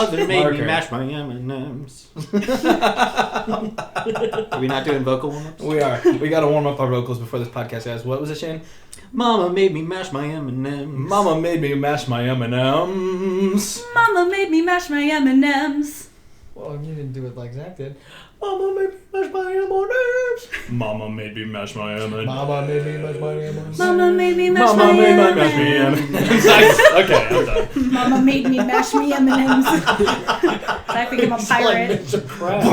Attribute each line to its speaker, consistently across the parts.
Speaker 1: Mother made me mash my M&Ms. Are we not doing vocal warm-ups?
Speaker 2: We are. We got to warm up our vocals before this podcast, guys. What was it, Shane?
Speaker 1: Mama made me mash my M&Ms.
Speaker 2: Mama made me mash my M&Ms.
Speaker 3: Mama made me mash my M&Ms.
Speaker 4: Well, you didn't do it like Zach did.
Speaker 2: Mama made me mash my M&Ms. Mama made me mash my M&Ms.
Speaker 4: Mama made me mash my M&Ms.
Speaker 3: Mama made me mash
Speaker 2: Mama
Speaker 3: my
Speaker 2: made my
Speaker 3: M&Ms.
Speaker 2: mash me M&Ms. Okay, I'm done.
Speaker 3: Mama made me mash me M&Ms. I became a pirate.
Speaker 4: It's like crap.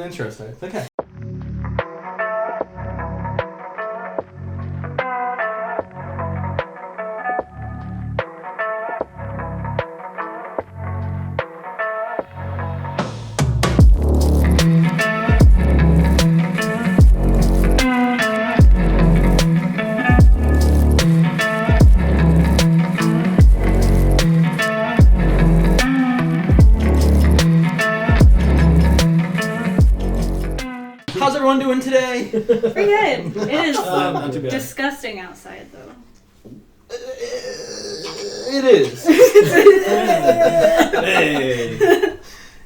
Speaker 2: Interesting. Okay. How's everyone doing today?
Speaker 3: Pretty good. It is
Speaker 2: Not too bad.
Speaker 3: disgusting outside, though.
Speaker 2: It is. Hey.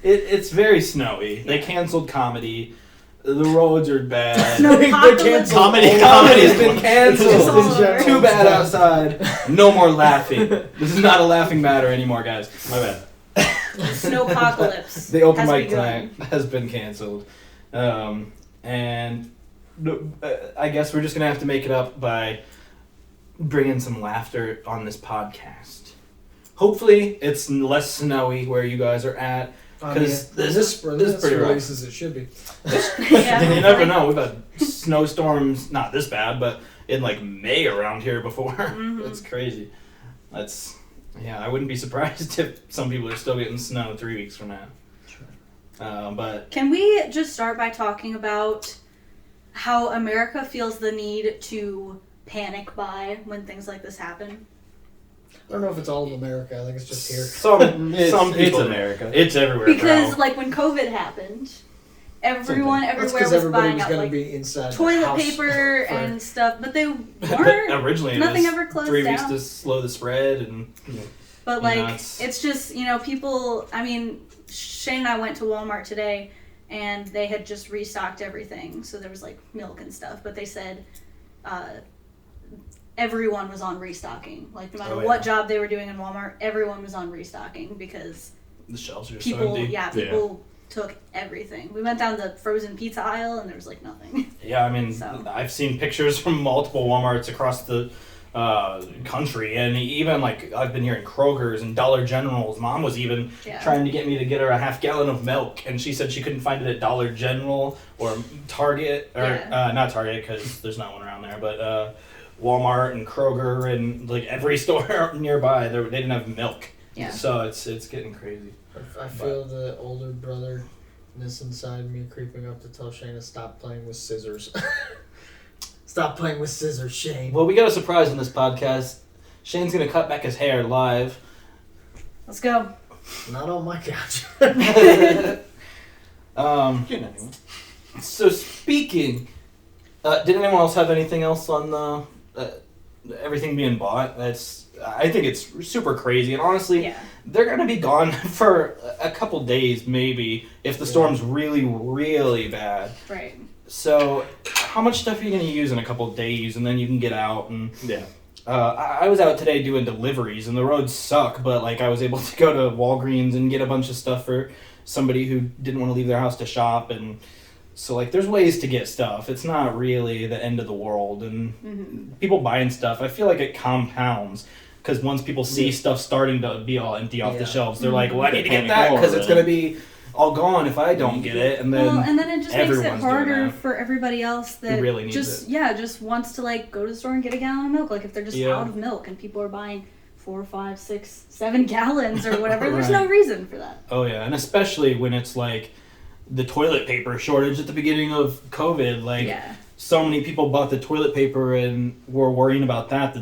Speaker 2: It's very snowy. They canceled comedy. The roads are bad.
Speaker 3: No,
Speaker 4: They
Speaker 3: apocalypse.
Speaker 4: canceled
Speaker 1: Comedy
Speaker 2: Comedy's
Speaker 1: has
Speaker 2: been
Speaker 3: It's
Speaker 2: canceled.
Speaker 3: all over.
Speaker 2: Too bad outside. No more laughing. This is not a laughing matter anymore, guys. My bad.
Speaker 3: Snowpocalypse.
Speaker 2: The open
Speaker 3: has
Speaker 2: mic
Speaker 3: begun.
Speaker 2: tonight has been canceled. And I guess we're just going to have to make it up by bringing some laughter on this podcast. Hopefully, it's less snowy where you guys are at. Because this is pretty rough.
Speaker 4: as it should be.
Speaker 3: Yeah,
Speaker 2: You never know. We've had snowstorms, not this bad, but in like May around here before.
Speaker 3: Mhm.
Speaker 2: That's crazy. I wouldn't be surprised if some people are still getting snow 3 weeks from now. But
Speaker 3: Can we just start by talking about how America feels the need to panic buy when things like this happen?
Speaker 4: I don't know if it's all of America. I think it's just here.
Speaker 2: some
Speaker 1: It's
Speaker 2: people,
Speaker 1: America.
Speaker 2: It's everywhere.
Speaker 3: Because,
Speaker 2: bro.
Speaker 3: like, when COVID happened, everyone
Speaker 4: That's
Speaker 3: everywhere
Speaker 4: because
Speaker 3: was
Speaker 4: everybody
Speaker 3: buying
Speaker 4: was
Speaker 3: out,
Speaker 4: going to
Speaker 3: like,
Speaker 4: be inside the
Speaker 3: toilet
Speaker 4: house
Speaker 3: paper
Speaker 4: for-
Speaker 3: and stuff, but they
Speaker 2: But
Speaker 3: weren't.
Speaker 2: originally it
Speaker 3: Nothing
Speaker 2: was
Speaker 3: ever closed
Speaker 2: 3 weeks
Speaker 3: down.
Speaker 2: to slow the spread, and
Speaker 3: But,
Speaker 2: you know,
Speaker 3: like, it's just, people, I mean, Shane and I went to Walmart today, and they had just restocked everything. So there was, like, milk and stuff. But they said everyone was on restocking. Like, no matter
Speaker 2: Oh,
Speaker 3: what
Speaker 2: yeah.
Speaker 3: job they were doing in Walmart, everyone was on restocking because
Speaker 2: the shelves are just
Speaker 3: people,
Speaker 2: so empty.
Speaker 3: people took everything. We went down the frozen pizza aisle, and there was, like, nothing.
Speaker 2: Yeah, I mean,
Speaker 3: So.
Speaker 2: I've seen pictures from multiple Walmarts across the country, and even like I've been hearing Kroger's and Dollar General's. Mom was even
Speaker 3: Yeah.
Speaker 2: trying to get me to get her a half gallon of milk, and she said she couldn't find it at Dollar General or Target, or
Speaker 3: Yeah.
Speaker 2: Not Target because there's not one around there, but Walmart and Kroger and like every store nearby. They didn't have milk,
Speaker 3: Yeah.
Speaker 2: so it's getting crazy.
Speaker 4: I feel the older brotherness inside me creeping up to tell Shane to stop playing with scissors. Stop playing with scissors, Shane.
Speaker 2: Well, we got a surprise in this podcast. Shane's gonna cut back his hair live.
Speaker 3: Let's go.
Speaker 4: Not on my couch.
Speaker 2: So speaking, did anyone else have anything else on everything being bought? I think it's super crazy, and honestly,
Speaker 3: Yeah.
Speaker 2: they're gonna be gone for a couple days, maybe, if the storm's really, really bad.
Speaker 3: Right.
Speaker 2: So, how much stuff are you gonna use in a couple days, and then you can get out and.
Speaker 1: Yeah.
Speaker 2: I was out today doing deliveries, and the roads suck, but like I was able to go to Walgreens and get a bunch of stuff for somebody who didn't want to leave their house to shop, and so like there's ways to get stuff. It's not really the end of the world, and people buying stuff, I feel like it compounds. Because once people see stuff starting to be all empty off the shelves, they're like, well, I need to get that because it's going to be all gone if I don't get it. And then
Speaker 3: Well, and then it just makes it
Speaker 2: everyone's doing
Speaker 3: harder
Speaker 2: that.
Speaker 3: for everybody else that
Speaker 2: really needs
Speaker 3: just wants to like go to the store and get a gallon of milk. Like if they're just
Speaker 2: Yeah.
Speaker 3: out of milk and people are buying 4, 5, 6, 7 gallons or whatever, there's
Speaker 2: Right.
Speaker 3: no reason for that.
Speaker 2: Oh, yeah. And especially when it's like the toilet paper shortage at the beginning of COVID. Like,
Speaker 3: Yeah.
Speaker 2: so many people bought the toilet paper and were worrying about that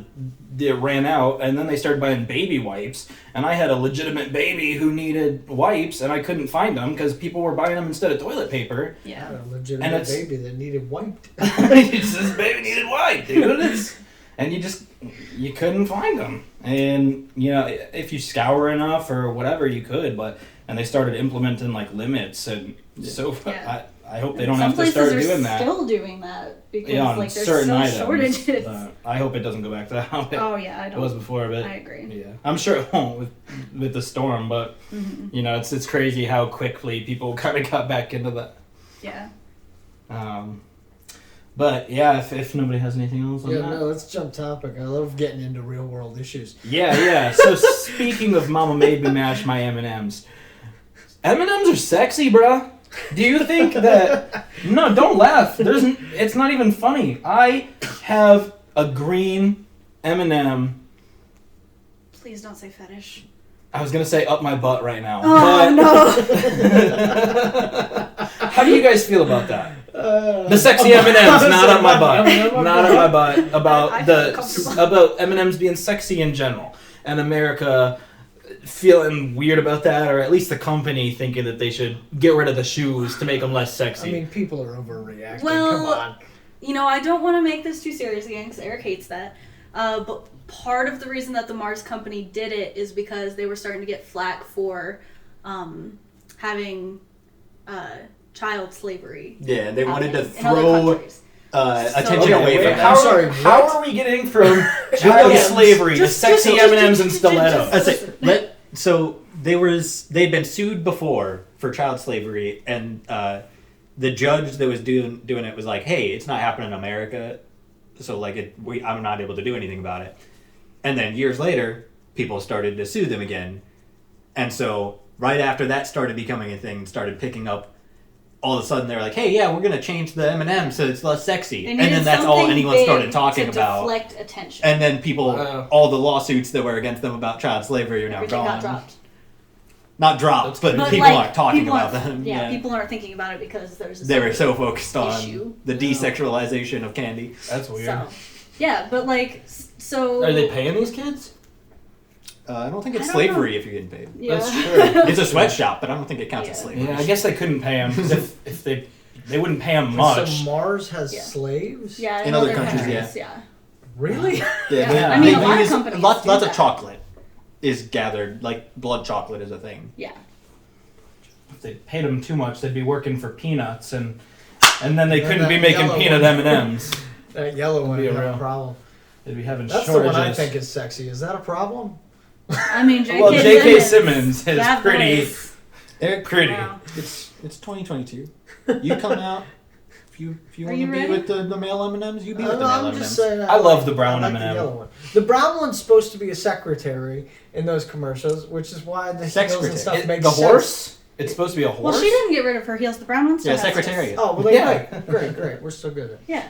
Speaker 2: it ran out, and then they started buying baby wipes, and I had a legitimate baby who needed wipes, and I couldn't find them because people were buying them instead of toilet paper.
Speaker 4: I
Speaker 3: Yeah.
Speaker 4: had a
Speaker 2: And
Speaker 4: legitimate
Speaker 2: it's-
Speaker 4: baby that needed wiped.
Speaker 2: This baby needed wipes, dude. And you just you couldn't find them. And, you know, if you scour enough or whatever, you could, and they started implementing, like, limits, and so I hope they don't have to start doing that.
Speaker 3: Some places are still doing that because,
Speaker 2: on
Speaker 3: like, there's
Speaker 2: certain
Speaker 3: still
Speaker 2: items,
Speaker 3: shortages.
Speaker 2: I hope it doesn't go back to how it was before, but
Speaker 3: I agree.
Speaker 2: yeah, I'm sure it won't with the storm, but, you know, it's crazy how quickly people kind of got back into that.
Speaker 3: Yeah.
Speaker 2: But yeah, if nobody has anything else on that.
Speaker 4: Yeah, no, let's jump topic. I love getting into real world issues.
Speaker 2: Yeah. So speaking of Mama made me mash my M&Ms. M&Ms are sexy, bruh. Do you think that... No, don't laugh. It's not even funny. I have a green M&M.
Speaker 3: Please don't say fetish.
Speaker 2: I was going to say up my butt right now.
Speaker 3: Oh, no.
Speaker 2: How do you guys feel about that? The sexy M&Ms, not up my butt. Not up my butt. About M&Ms being sexy in general. And America feeling weird about that, or at least the company thinking that they should get rid of the shoes to make them less sexy.
Speaker 4: I mean, people are overreacting.
Speaker 3: Well,
Speaker 4: come on.
Speaker 3: You know, I don't want to make this too serious again because Eric hates that. But part of the reason that the Mars company did it is because they were starting to get flack for having child slavery.
Speaker 1: Yeah, they wanted to
Speaker 3: in other
Speaker 1: throw
Speaker 3: countries.
Speaker 1: attention away from
Speaker 2: how,
Speaker 1: that.
Speaker 2: How are we getting from child slavery to sexy M&Ms and stilettos?
Speaker 1: So they'd been sued before for child slavery, and the judge that was doing it was like, "Hey, it's not happening in America, so like I'm not able to do anything about it." And then years later, people started to sue them again, and so right after that started becoming a thing, started picking up. All of a sudden, they're like, "Hey, yeah, we're gonna change the M&M so it's less sexy," and then that's all anyone started talking about.
Speaker 3: Deflect attention.
Speaker 1: And then people, all the lawsuits that were against them about child slavery are now
Speaker 3: Everything
Speaker 1: gone.
Speaker 3: got dropped.
Speaker 1: Not dropped, but people aren't talking about them.
Speaker 3: Yeah, people aren't thinking about it because there's
Speaker 1: they were so focused on
Speaker 3: issue.
Speaker 1: the desexualization of candy.
Speaker 2: That's weird.
Speaker 3: So, yeah, but like, so...
Speaker 2: Are they paying these kids?
Speaker 1: I don't think it's slavery if you're getting paid.
Speaker 3: Yeah.
Speaker 2: That's true.
Speaker 1: It's a sweatshop, but I don't think it counts as slavery.
Speaker 2: Yeah, I guess they couldn't pay them because if they wouldn't pay them much.
Speaker 4: So Mars has slaves?
Speaker 3: Yeah,
Speaker 1: in other countries,
Speaker 3: yeah.
Speaker 4: Really?
Speaker 3: Yeah. I mean, a lot of companies
Speaker 1: lots
Speaker 3: do
Speaker 1: of
Speaker 3: that.
Speaker 1: chocolate is gathered. Like blood chocolate is a thing.
Speaker 3: Yeah.
Speaker 2: If they paid them too much, they'd be working for peanuts, and then they
Speaker 4: Yeah,
Speaker 2: couldn't be
Speaker 4: that
Speaker 2: making
Speaker 4: yellow
Speaker 2: peanut
Speaker 4: one.
Speaker 2: M&Ms.
Speaker 4: That yellow one
Speaker 2: Be a
Speaker 4: would have
Speaker 2: real-
Speaker 4: a problem.
Speaker 2: They'd be having
Speaker 4: That's
Speaker 2: shortages.
Speaker 4: the one I think is sexy. Is that a problem?
Speaker 3: I mean, J.K.
Speaker 2: Well, J.K. Simmons is
Speaker 3: that
Speaker 2: pretty.
Speaker 3: voice.
Speaker 1: Eric,
Speaker 2: Pretty.
Speaker 3: Wow.
Speaker 1: it's 2022. You come out. If you
Speaker 3: Are
Speaker 1: want
Speaker 3: you
Speaker 1: to be
Speaker 3: ready?
Speaker 1: with the male M&Ms, you be with the
Speaker 4: No,
Speaker 1: male
Speaker 4: I'm
Speaker 1: M&Ms.
Speaker 4: just saying.
Speaker 2: I love the brown
Speaker 4: I like
Speaker 2: M&M.
Speaker 4: The yellow one. The brown one's supposed to be a secretary in those commercials, which is why the heels and stuff make
Speaker 2: the
Speaker 4: sense.
Speaker 2: horse? It's supposed to be a horse?
Speaker 3: Well, she didn't get rid of her heels. The brown ones still
Speaker 1: Yeah,
Speaker 3: has
Speaker 1: secretariat.
Speaker 4: Oh, well, they
Speaker 2: Yeah.
Speaker 4: great. We're still good.
Speaker 3: heels.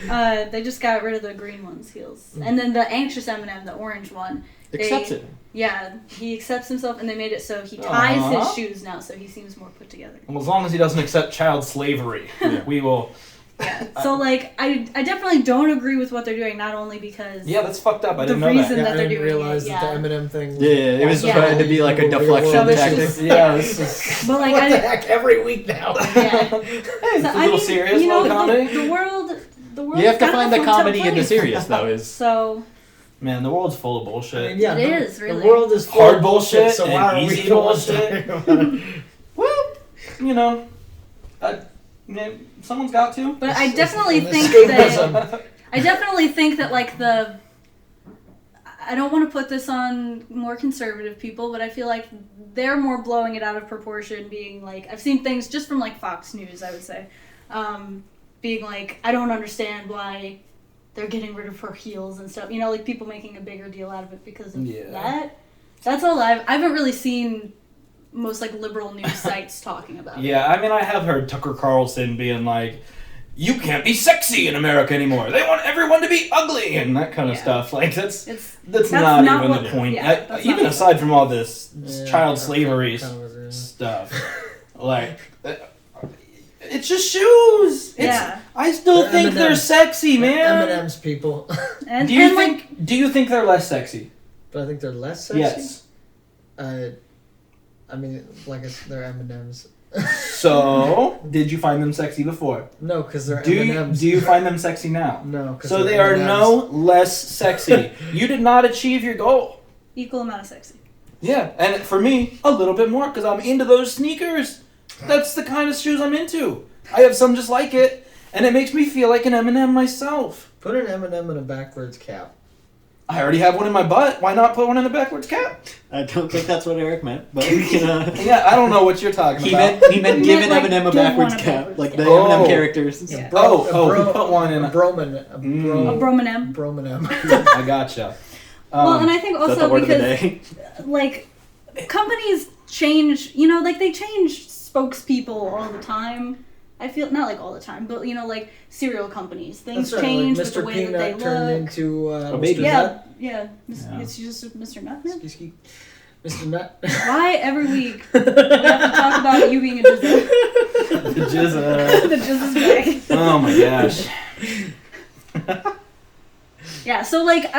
Speaker 3: Yeah. They just got rid of the green one's heels. And then the anxious M&M, the orange one.
Speaker 1: Accepts it.
Speaker 3: Yeah, he accepts himself, and they made it so he ties his
Speaker 2: Uh-huh.
Speaker 3: shoes now, so he seems more put together.
Speaker 2: Well, as long as he doesn't accept child slavery, we will...
Speaker 3: Yeah. So, like, I definitely don't agree with what they're doing, not only because...
Speaker 2: Yeah, that's fucked up. I
Speaker 3: The
Speaker 2: didn't know
Speaker 3: reason
Speaker 2: that.
Speaker 3: that
Speaker 4: I
Speaker 3: they're
Speaker 4: didn't
Speaker 3: doing
Speaker 4: realize
Speaker 3: it,
Speaker 4: that the M&M thing.
Speaker 1: Yeah, it was
Speaker 3: Yeah.
Speaker 1: trying to be like a
Speaker 4: Real
Speaker 1: deflection
Speaker 4: world
Speaker 1: tactic.
Speaker 4: issues.
Speaker 2: Yeah, this is...
Speaker 3: But, like,
Speaker 4: What the heck? Every week now.
Speaker 3: Yeah.
Speaker 2: Hey,
Speaker 3: So,
Speaker 2: it's a little serious,
Speaker 3: you know,
Speaker 2: little comedy.
Speaker 3: the world...
Speaker 1: You have to
Speaker 3: kind of
Speaker 1: find
Speaker 3: a
Speaker 1: the
Speaker 3: fucked up
Speaker 1: comedy in the
Speaker 3: place.
Speaker 1: serious, though. Is
Speaker 3: So,
Speaker 2: Man, the world's full of
Speaker 4: I
Speaker 2: bullshit.
Speaker 4: mean, yeah,
Speaker 3: It
Speaker 4: the,
Speaker 3: is, really.
Speaker 4: The world is full
Speaker 2: Hard
Speaker 4: of
Speaker 2: bullshit
Speaker 4: so
Speaker 2: and
Speaker 4: why are
Speaker 2: easy
Speaker 4: we the ones
Speaker 2: bullshit.
Speaker 4: talking about it?
Speaker 2: Well, you know, someone's got to.
Speaker 3: but I definitely
Speaker 4: an
Speaker 3: think
Speaker 4: escapism.
Speaker 3: that... I definitely think that, like, the... I don't want to put this on more conservative people, but I feel like they're more blowing it out of proportion, being like... I've seen things just from, like, Fox News, I would say. Being like, I don't understand why they're getting rid of her heels and stuff. You know, like, people making a bigger deal out of it because of that. That's all I haven't really seen most, like, liberal news sites talking about it.
Speaker 2: Yeah, I mean, I have heard Tucker Carlson being like, you can't be sexy in America anymore. They want everyone to be ugly and that kind of
Speaker 3: Yeah.
Speaker 2: stuff. Like, that's
Speaker 3: That's
Speaker 2: not
Speaker 3: not
Speaker 2: even
Speaker 3: what-
Speaker 2: the point.
Speaker 3: yeah, that's not
Speaker 2: Even
Speaker 3: what-
Speaker 2: aside from all this
Speaker 4: Yeah,
Speaker 2: child
Speaker 4: yeah,
Speaker 2: slavery
Speaker 4: kind of agree.
Speaker 2: stuff, like, it's just shoes.
Speaker 3: Yeah.
Speaker 2: I still
Speaker 4: They're
Speaker 2: think they're
Speaker 4: M&Ms.
Speaker 2: sexy, man.
Speaker 4: M&M's people.
Speaker 3: And,
Speaker 2: Do you
Speaker 3: and
Speaker 2: think? Do you think they're less sexy?
Speaker 4: But I think they're less sexy.
Speaker 2: Yes.
Speaker 4: I mean, like they're M&M's.
Speaker 2: So, did you find them sexy before?
Speaker 4: No, because they're
Speaker 2: Do
Speaker 4: M&Ms.
Speaker 2: you find them sexy now?
Speaker 4: No, because
Speaker 2: So they are
Speaker 4: M&Ms.
Speaker 2: no less sexy. You did not achieve your goal.
Speaker 3: Equal amount of sexy.
Speaker 2: Yeah, and for me, a little bit more because I'm into those sneakers. That's the kind of shoes I'm into. I have some just like it, and it makes me feel like an M&M myself.
Speaker 4: Put an M&M in a backwards cap.
Speaker 2: I already have one in my butt. Why not put one in a backwards cap?
Speaker 1: I don't think that's what Eric meant, but we can,
Speaker 2: Yeah, I don't know what you're talking
Speaker 1: he
Speaker 2: about.
Speaker 1: meant
Speaker 3: He
Speaker 1: give
Speaker 3: meant,
Speaker 1: an
Speaker 3: like,
Speaker 1: M&M a
Speaker 3: give
Speaker 1: backwards
Speaker 3: one a
Speaker 1: cap,
Speaker 3: backwards
Speaker 1: like
Speaker 3: cap.
Speaker 1: the
Speaker 2: Oh.
Speaker 1: M&M characters.
Speaker 3: Yeah.
Speaker 2: He put one in
Speaker 4: a
Speaker 2: a...
Speaker 4: broman. A
Speaker 3: A
Speaker 2: Mm.
Speaker 3: broman.
Speaker 4: broman.
Speaker 2: I gotcha.
Speaker 3: Well, and I think
Speaker 1: Is that the
Speaker 3: also
Speaker 1: word of the
Speaker 3: because
Speaker 1: day?
Speaker 3: like companies change, you know, like they change spokespeople all the time. I feel not like all the time, but you know, like cereal companies, things
Speaker 4: That's right.
Speaker 3: change
Speaker 4: Like
Speaker 3: with the
Speaker 4: Mr.
Speaker 3: way
Speaker 4: Peanut
Speaker 3: that they
Speaker 4: turned
Speaker 3: look.
Speaker 4: into
Speaker 1: A baby.
Speaker 4: Mr.
Speaker 3: Yeah,
Speaker 4: Nut.
Speaker 3: yeah.
Speaker 2: Yeah.
Speaker 3: It's just Mr. Nut Man.
Speaker 4: Mr. Nut.
Speaker 3: Why every week we have to talk about you being a jizza?
Speaker 2: The jizza.
Speaker 3: The jizza's bag.
Speaker 2: Oh my gosh.
Speaker 3: Yeah, so like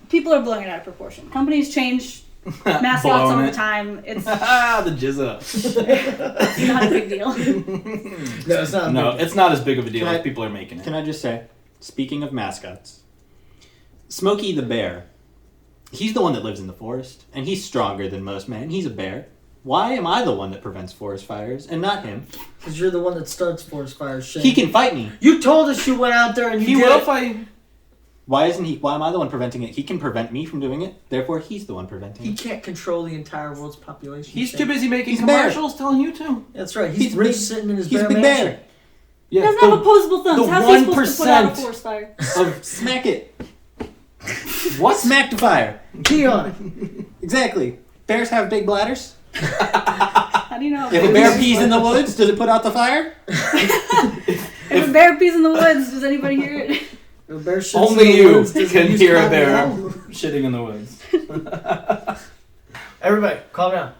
Speaker 3: people are blowing it out of proportion. Companies change mascots
Speaker 2: Blowing
Speaker 3: all the
Speaker 2: it.
Speaker 3: time. It's
Speaker 2: The jizza.
Speaker 3: not a big deal.
Speaker 4: No, it's not.
Speaker 2: No, it's not as big of a deal
Speaker 1: Can I-
Speaker 2: as people are making it.
Speaker 1: Can I just say, speaking of mascots, Smokey the bear, he's the one that lives in the forest, and he's stronger than most men. He's a bear. Why am I the one that prevents forest fires and not him?
Speaker 4: Because you're the one that starts forest fires. Shane.
Speaker 1: He can fight me.
Speaker 4: You told us you went out there and you
Speaker 2: He
Speaker 4: did
Speaker 2: will
Speaker 4: it.
Speaker 2: fight.
Speaker 1: Why isn't he? Why am I the one preventing it? He can prevent me from doing it. Therefore, he's the one preventing
Speaker 4: He
Speaker 1: it.
Speaker 4: can't control the entire world's population.
Speaker 2: He's
Speaker 4: Shane.
Speaker 2: too busy making
Speaker 1: He's a bear.
Speaker 2: commercials telling you to.
Speaker 4: That's right.
Speaker 1: He's
Speaker 4: He's rich
Speaker 1: big-
Speaker 4: sitting in his
Speaker 1: He's a
Speaker 4: bear
Speaker 1: big
Speaker 4: mansion.
Speaker 1: bear.
Speaker 3: He
Speaker 2: Yeah,
Speaker 3: doesn't have opposable thumbs.
Speaker 2: the
Speaker 3: How's he supposed to put out a
Speaker 2: 1%.
Speaker 3: forest fire?
Speaker 1: Of smack it. What? Smack to fire.
Speaker 4: Pee on it.
Speaker 1: Exactly. Bears have big bladders.
Speaker 3: How do you know?
Speaker 1: If a bear pees in the woods, does it put out the fire?
Speaker 3: If a bear pees in the woods, does anybody hear it?
Speaker 4: The bear shits
Speaker 2: Only
Speaker 4: in the
Speaker 2: you
Speaker 4: woods. Does he
Speaker 2: can
Speaker 4: use
Speaker 2: hear a
Speaker 4: cotton
Speaker 2: bear
Speaker 4: wool?
Speaker 2: shitting in the woods.
Speaker 4: Everybody, calm down.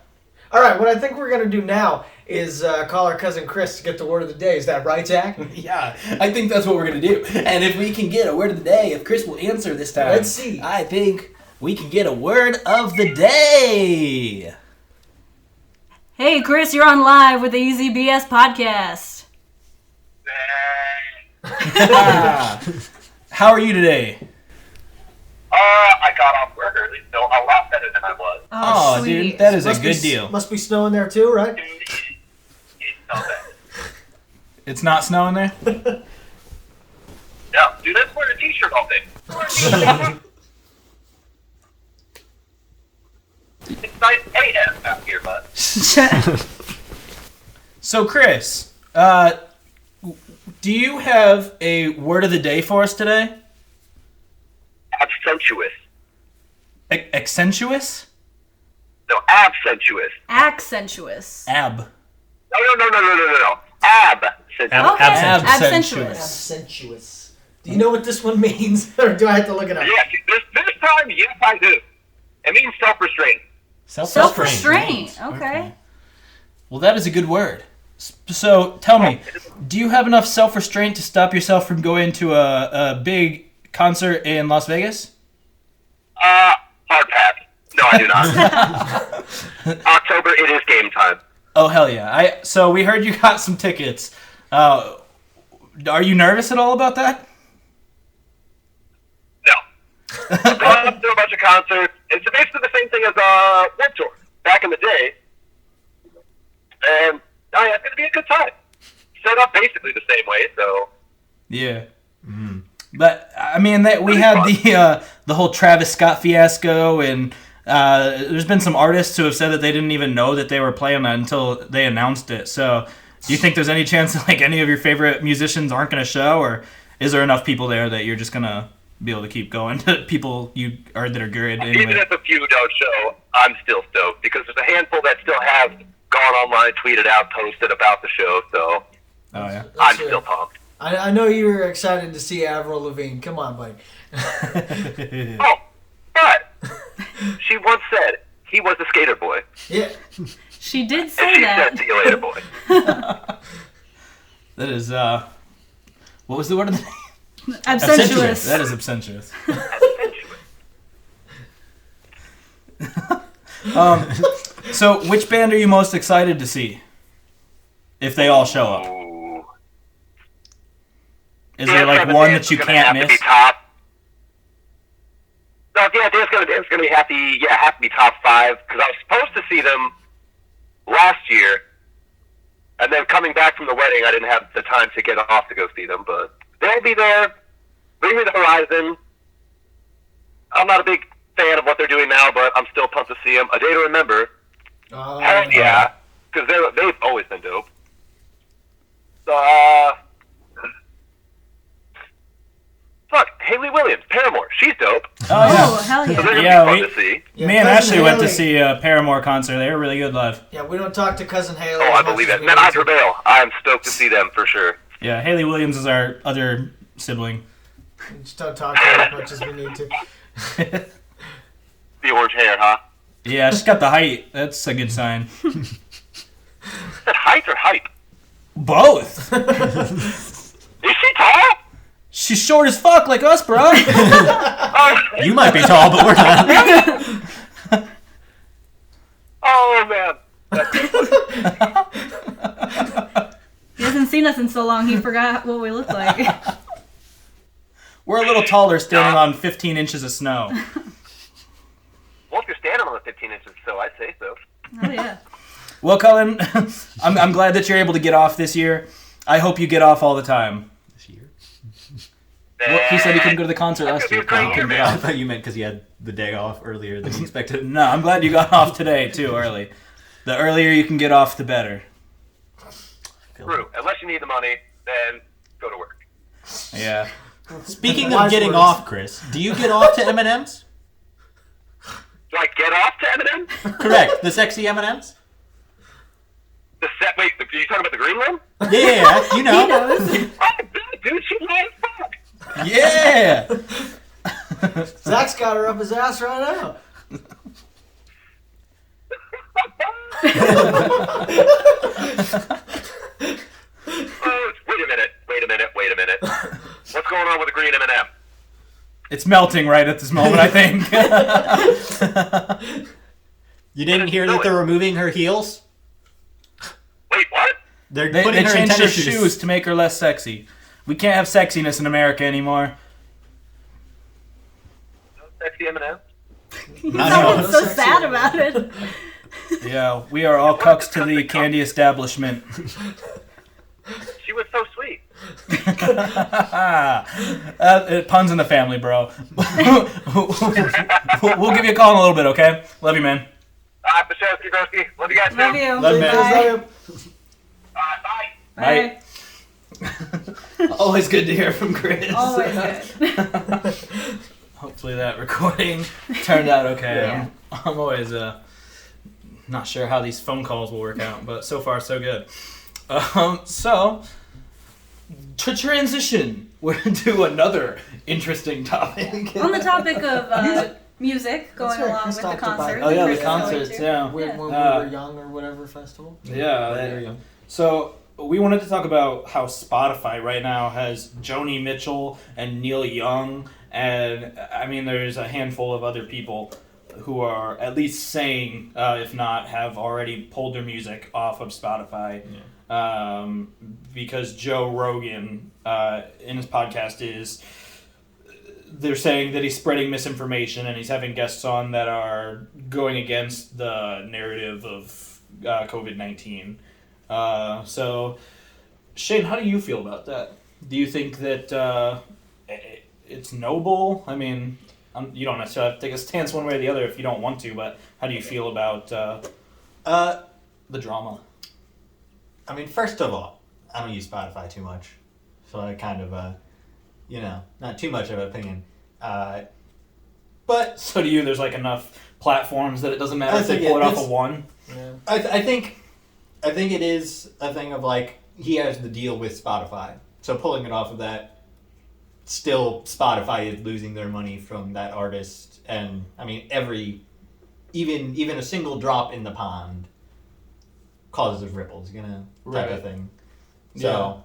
Speaker 4: All right, what I think we're gonna do now is call our cousin Chris to get the word of the day. Is that right, Zach?
Speaker 2: Yeah, I think that's what we're gonna do. And if we can get a word of the day, if Chris will answer this time,
Speaker 4: Let's see.
Speaker 2: I think we can get a word of the day.
Speaker 3: Hey, Chris, you're on live with the Easy BS podcast.
Speaker 2: How are you today?
Speaker 5: I got off work early, so a lot better than I was.
Speaker 2: Oh,
Speaker 3: sweet.
Speaker 2: dude, that is a
Speaker 4: Must be
Speaker 2: good
Speaker 4: s-
Speaker 2: deal.
Speaker 4: Must be snowing there too, right?
Speaker 5: It's not bad.
Speaker 2: It's not snowing there?
Speaker 5: No, dude, let's wear a t-shirt all day. Wear a t-shirt. It's nice AF out here, bud.
Speaker 2: So, Chris, do you have a word of the day for us today?
Speaker 5: Absentuous.
Speaker 2: Accentuous?
Speaker 5: No, absentuous.
Speaker 3: Accentuous.
Speaker 2: Ab.
Speaker 5: No. Absentuous.
Speaker 3: Okay.
Speaker 2: Absentuous.
Speaker 4: Absentuous. Do you know what this one means, or do I have to look it up?
Speaker 5: Yes, this time, yes, I do. It means self-restraint.
Speaker 3: Self-restraint. Okay.
Speaker 2: Well, that is a good word. So, tell me, do you have enough self-restraint to stop yourself from going to a big concert in Las Vegas?
Speaker 5: Hard pass. No, I do not. October, it is game time.
Speaker 2: Oh, hell yeah. So we heard you got some tickets. Are you nervous at all about that?
Speaker 5: No. I've gone to a bunch of concerts. It's basically the same thing as a World Tour back in the day. And it's going to be a good time. Set up basically the same way, so...
Speaker 2: Yeah. But, I mean, we had the whole Travis Scott fiasco, and there's been some artists who have said that they didn't even know that they were playing that until they announced it. So, do you think there's any chance that like any of your favorite musicians aren't going to show, or is there enough people there that you're just going to be able to keep going to people that are good
Speaker 5: Even
Speaker 2: anyway?
Speaker 5: if a few don't show, I'm still stoked, because there's a handful that still have gone online, tweeted out, posted about the show, so
Speaker 2: Oh, yeah.
Speaker 5: I'm
Speaker 4: That's
Speaker 5: still
Speaker 4: right.
Speaker 5: pumped.
Speaker 4: I know you were excited to see Avril Lavigne. Come on, buddy.
Speaker 5: Oh, but she once said he was a skater boy,
Speaker 4: Yeah.
Speaker 3: She did
Speaker 5: and
Speaker 3: say
Speaker 5: she
Speaker 3: that.
Speaker 5: said, "See you later, boy."
Speaker 2: That is, what was the word of the day?
Speaker 3: Absentuous.
Speaker 2: That is absentuous. So, which band are you most excited to see? If they all show up.
Speaker 5: Ooh.
Speaker 2: Is there like one that you can't miss?
Speaker 5: No, yeah, Dan's gonna be have to be top 5 because I was supposed to see them last year, and then coming back from the wedding, I didn't have the time to get off to go see them. But they'll be there. Bring me the horizon. I'm not a big fan of what they're doing now, but I'm still pumped to see them. A Day to Remember. Hell yeah, because they've always been dope. Fuck, Hayley Williams, Paramore. She's dope.
Speaker 3: Oh, hell
Speaker 5: So
Speaker 3: yeah.
Speaker 5: they're gonna
Speaker 2: Yeah,
Speaker 5: be fun to see.
Speaker 4: Yeah,
Speaker 2: Me and
Speaker 4: Cousin
Speaker 2: Ashley went to
Speaker 4: Haley-
Speaker 2: see a Paramore concert. They were really good live.
Speaker 4: Yeah, we don't talk to Cousin Haley.
Speaker 5: Oh,
Speaker 4: as
Speaker 5: I
Speaker 4: much
Speaker 5: believe
Speaker 4: as
Speaker 5: it.
Speaker 4: we
Speaker 5: Man,
Speaker 4: need
Speaker 5: I
Speaker 4: to.
Speaker 5: prevail. I am stoked to see them for sure.
Speaker 2: Yeah, Haley Williams is our other sibling.
Speaker 4: We just don't talk to her as much as we need to.
Speaker 5: The orange hair, huh?
Speaker 2: Yeah, she's got the height. That's a good sign.
Speaker 5: Is that height or hype?
Speaker 2: Both.
Speaker 5: Is she tall?
Speaker 2: She's short as fuck like us, bro.
Speaker 1: You might be tall, but we're not.
Speaker 5: Oh, man.
Speaker 3: He hasn't seen us in so long, he forgot what we look like.
Speaker 2: We're a little taller standing on 15 inches of snow.
Speaker 5: Well, if you're standing on the 15 inches, so I'd say so.
Speaker 3: Oh, yeah.
Speaker 2: Well, Cullen, I'm glad that you're able to get off this year. I hope you get off all the time.
Speaker 1: This year?
Speaker 2: Well, he said he couldn't go to the concert last year.
Speaker 5: Great
Speaker 2: He couldn't
Speaker 5: year,
Speaker 2: get
Speaker 1: I
Speaker 2: off.
Speaker 1: thought you meant because you had the day off earlier than you expected.
Speaker 2: No, I'm glad you got off today, too, early. The earlier you can get off, the better.
Speaker 5: True. Unless you need the money, then go to work.
Speaker 2: Yeah.
Speaker 1: Speaking of
Speaker 4: Wise
Speaker 1: getting
Speaker 4: words.
Speaker 1: off, Chris, do you get off to M&Ms?
Speaker 5: Do I get off to M&M?
Speaker 1: Correct. The sexy M&Ms?
Speaker 5: Wait, are you talking about the green one?
Speaker 1: Yeah, you
Speaker 3: He
Speaker 1: know.
Speaker 3: knows.
Speaker 5: Oh, dude, she's high as fuck.
Speaker 2: Yeah!
Speaker 4: Zach's got her up his ass right now.
Speaker 5: Oh, wait a minute. What's going on with the green M&M?
Speaker 2: It's melting right at this moment, I think.
Speaker 1: You didn't hear that they're removing her heels?
Speaker 5: Wait, what?
Speaker 1: They're
Speaker 2: They
Speaker 1: putting her in
Speaker 2: changed her
Speaker 1: tennis
Speaker 2: shoes to make her less sexy. We can't have sexiness in America anymore.
Speaker 5: No sexy M&M?
Speaker 1: Not
Speaker 3: Someone's
Speaker 1: at
Speaker 3: so
Speaker 4: Sexy
Speaker 3: sad
Speaker 4: one.
Speaker 3: about it.
Speaker 2: Yeah, we are all cucks to the candy establishment.
Speaker 5: She was so sweet.
Speaker 2: Puns in the family, bro. We'll give you a call in a little bit, okay? Love you, man.
Speaker 5: Pashevsky, Groski. Love you guys, too.
Speaker 3: Love you.
Speaker 1: Love you, man.
Speaker 3: Bye.
Speaker 5: Bye.
Speaker 3: Bye.
Speaker 2: Always good to hear from Chris.
Speaker 3: Always good.
Speaker 2: Hopefully that recording turned out okay.
Speaker 3: Yeah.
Speaker 2: I'm always not sure how these phone calls will work out, but so far so good. So to transition, we're into another interesting topic.
Speaker 3: On the topic of music, going
Speaker 4: That's right,
Speaker 3: along
Speaker 4: Chris
Speaker 3: with the
Speaker 4: talked about
Speaker 3: concert.
Speaker 4: it.
Speaker 2: Oh yeah,
Speaker 3: Chris
Speaker 2: the
Speaker 3: is going
Speaker 2: concerts.
Speaker 3: to.
Speaker 2: Yeah,
Speaker 4: When we
Speaker 2: Uh,
Speaker 4: were young or whatever festival.
Speaker 2: yeah. So we wanted to talk about how Spotify right now has Joni Mitchell and Neil Young, and I mean there's a handful of other people who are at least saying, if not, have already pulled their music off of Spotify. Because Joe Rogan in his podcast they're saying that he's spreading misinformation and he's having guests on that are going against the narrative of COVID-19. So, Shane, how do you feel about that? Do you think that it's noble? I mean, you don't necessarily have to take a stance one way or the other if you don't want to, but how do you feel about the drama?
Speaker 1: I mean, first of all, I don't use Spotify too much, so I kind of, not too much of an opinion. But
Speaker 2: So to you, there's like enough platforms that it doesn't matter
Speaker 1: I
Speaker 2: if they
Speaker 1: think
Speaker 2: pull it off
Speaker 1: it's-
Speaker 2: of one?
Speaker 4: Yeah.
Speaker 1: I think it is a thing of like he has the deal with Spotify, so pulling it off of that, still Spotify is losing their money from that artist, and I mean even a single drop in the pond causes ripples, type
Speaker 2: Right.
Speaker 1: of thing. So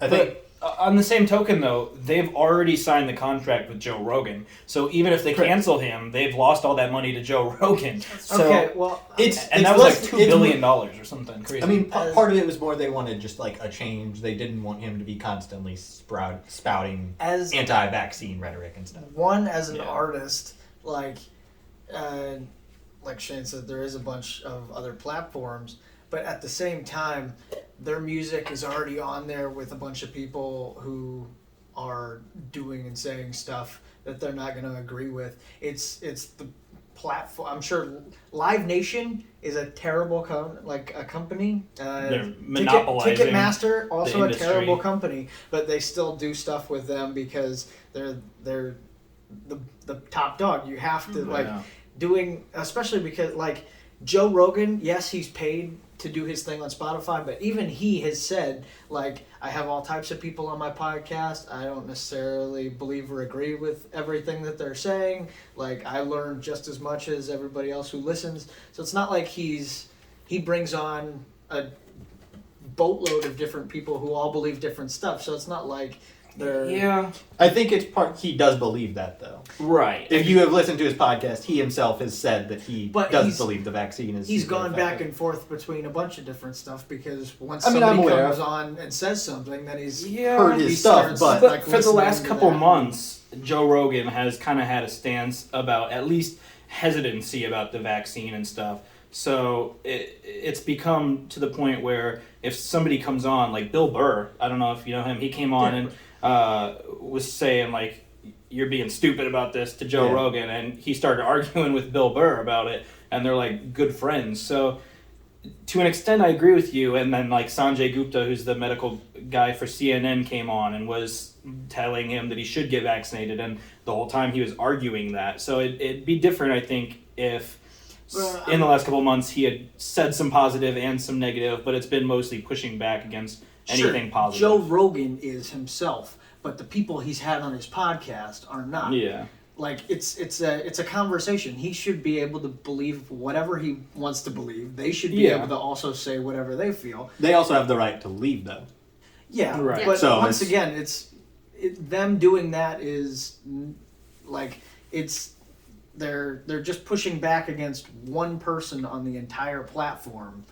Speaker 1: I think
Speaker 2: On the same token, though, they've already signed the contract with Joe Rogan. So even if they cancel him, they've lost all that money to Joe Rogan. So
Speaker 4: Okay, well,
Speaker 2: that was like $2 billion or something crazy.
Speaker 1: I mean, part of it was more they wanted just like a change. They didn't want him to be constantly spouting
Speaker 4: as
Speaker 1: anti-vaccine rhetoric and stuff.
Speaker 4: one as an
Speaker 2: Yeah.
Speaker 4: artist, like Shane said, there is a bunch of other platforms, but at the same time, their music is already on there with a bunch of people who are doing and saying stuff that they're not going to agree with. It's the platform. I'm sure Live Nation is a terrible company.
Speaker 2: They're monopolizing
Speaker 4: Ticketmaster, also
Speaker 2: the
Speaker 4: a
Speaker 2: industry.
Speaker 4: terrible company, but they still do stuff with them because they're the top dog. You have to doing, especially because like Joe Rogan, yes, he's paid to do his thing on Spotify, but even he has said, like, I have all types of people on my podcast. I don't necessarily believe or agree with everything that they're saying. Like, I learn just as much as everybody else who listens. So it's not like he brings on a boatload of different people who all believe different stuff. So it's not like they're...
Speaker 1: I think it's he does believe that, though.
Speaker 2: Right.
Speaker 1: If you have listened to his podcast, he himself has said that he
Speaker 4: But
Speaker 1: does believe the vaccine is...
Speaker 4: He's
Speaker 1: super
Speaker 4: gone back
Speaker 1: effective.
Speaker 4: and forth between a bunch of different stuff because once
Speaker 1: I'm
Speaker 4: somebody
Speaker 1: aware
Speaker 4: comes
Speaker 1: of-
Speaker 4: on and says something, then he's
Speaker 1: heard his
Speaker 4: he
Speaker 1: stuff,
Speaker 4: starts,
Speaker 1: but
Speaker 4: like,
Speaker 2: for the
Speaker 4: listening
Speaker 2: last
Speaker 4: to
Speaker 2: couple
Speaker 4: that.
Speaker 2: months, Joe Rogan has kind of had a stance about at least hesitancy about the vaccine and stuff. So it's become to the point where if somebody comes on, like Bill Burr, I don't know if you know him, he came on and was saying like, you're being stupid about this to Joe Rogan, and he started arguing with Bill Burr about it, and they're like good friends. So to an extent I agree with you. And then like Sanjay Gupta, who's the medical guy for CNN, came on and was telling him that he should get vaccinated, and the whole time he was arguing that. So it'd be different, I think, if in the last couple of months he had said some positive and some negative, but it's been mostly pushing back against anything positive.
Speaker 4: Joe Rogan is himself, but the people he's had on his podcast are not.
Speaker 2: Yeah.
Speaker 4: Like it's a conversation. He should be able to believe whatever he wants to believe. They should be able to also say whatever they feel.
Speaker 1: They also have the right to leave, though.
Speaker 4: Yeah,
Speaker 2: Right.
Speaker 4: But
Speaker 1: So
Speaker 4: once again, them doing that is like they're just pushing back against one person on the entire platform.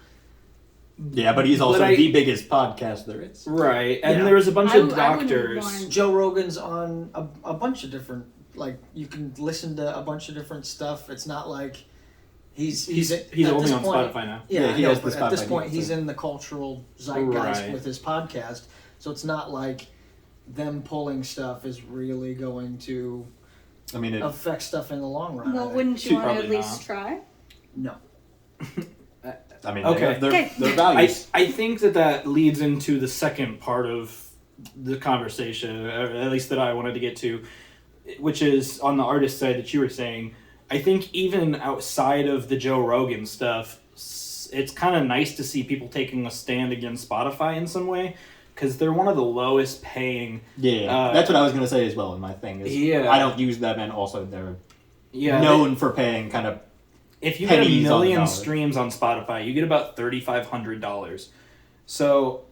Speaker 1: Yeah, but he's also
Speaker 2: But
Speaker 1: the biggest podcast there is.
Speaker 2: Right. And
Speaker 4: Yeah.
Speaker 2: there was a bunch
Speaker 3: I
Speaker 2: of
Speaker 3: wouldn't
Speaker 2: doctors.
Speaker 3: want-
Speaker 4: Joe Rogan's on a bunch of different, like, you can listen to a bunch of different stuff. It's not like he's at
Speaker 2: only
Speaker 4: this
Speaker 2: on
Speaker 4: point,
Speaker 2: Spotify now.
Speaker 4: Yeah,
Speaker 1: Yeah, he
Speaker 4: I know,
Speaker 1: has the
Speaker 4: but at this
Speaker 1: Spotify
Speaker 4: point
Speaker 1: deal,
Speaker 4: he's
Speaker 1: so-
Speaker 4: in the cultural zeitgeist
Speaker 2: Right.
Speaker 4: with his podcast. So it's not like them pulling stuff is really going to
Speaker 1: I mean,
Speaker 4: affect stuff in the long run. I
Speaker 3: Well,
Speaker 4: think.
Speaker 3: wouldn't you want to at
Speaker 2: Probably
Speaker 3: least
Speaker 2: not.
Speaker 3: try?
Speaker 4: No.
Speaker 1: they
Speaker 2: Okay.
Speaker 1: have their
Speaker 3: Okay.
Speaker 1: values.
Speaker 2: I think that leads into the second part of the conversation, or at least that I wanted to get to, which is on the artist side that you were saying. I think even outside of the Joe Rogan stuff, it's kind of nice to see people taking a stand against Spotify in some way, because they're one of the lowest paying.
Speaker 1: That's what I was going to say as well in my thing. Is
Speaker 2: Yeah.
Speaker 1: I don't use them, and also they're
Speaker 2: Yeah,
Speaker 1: known for paying kind of...
Speaker 2: if you get a
Speaker 1: pennies on the
Speaker 2: million
Speaker 1: dollar.
Speaker 2: streams on Spotify, you get about $3,500. So,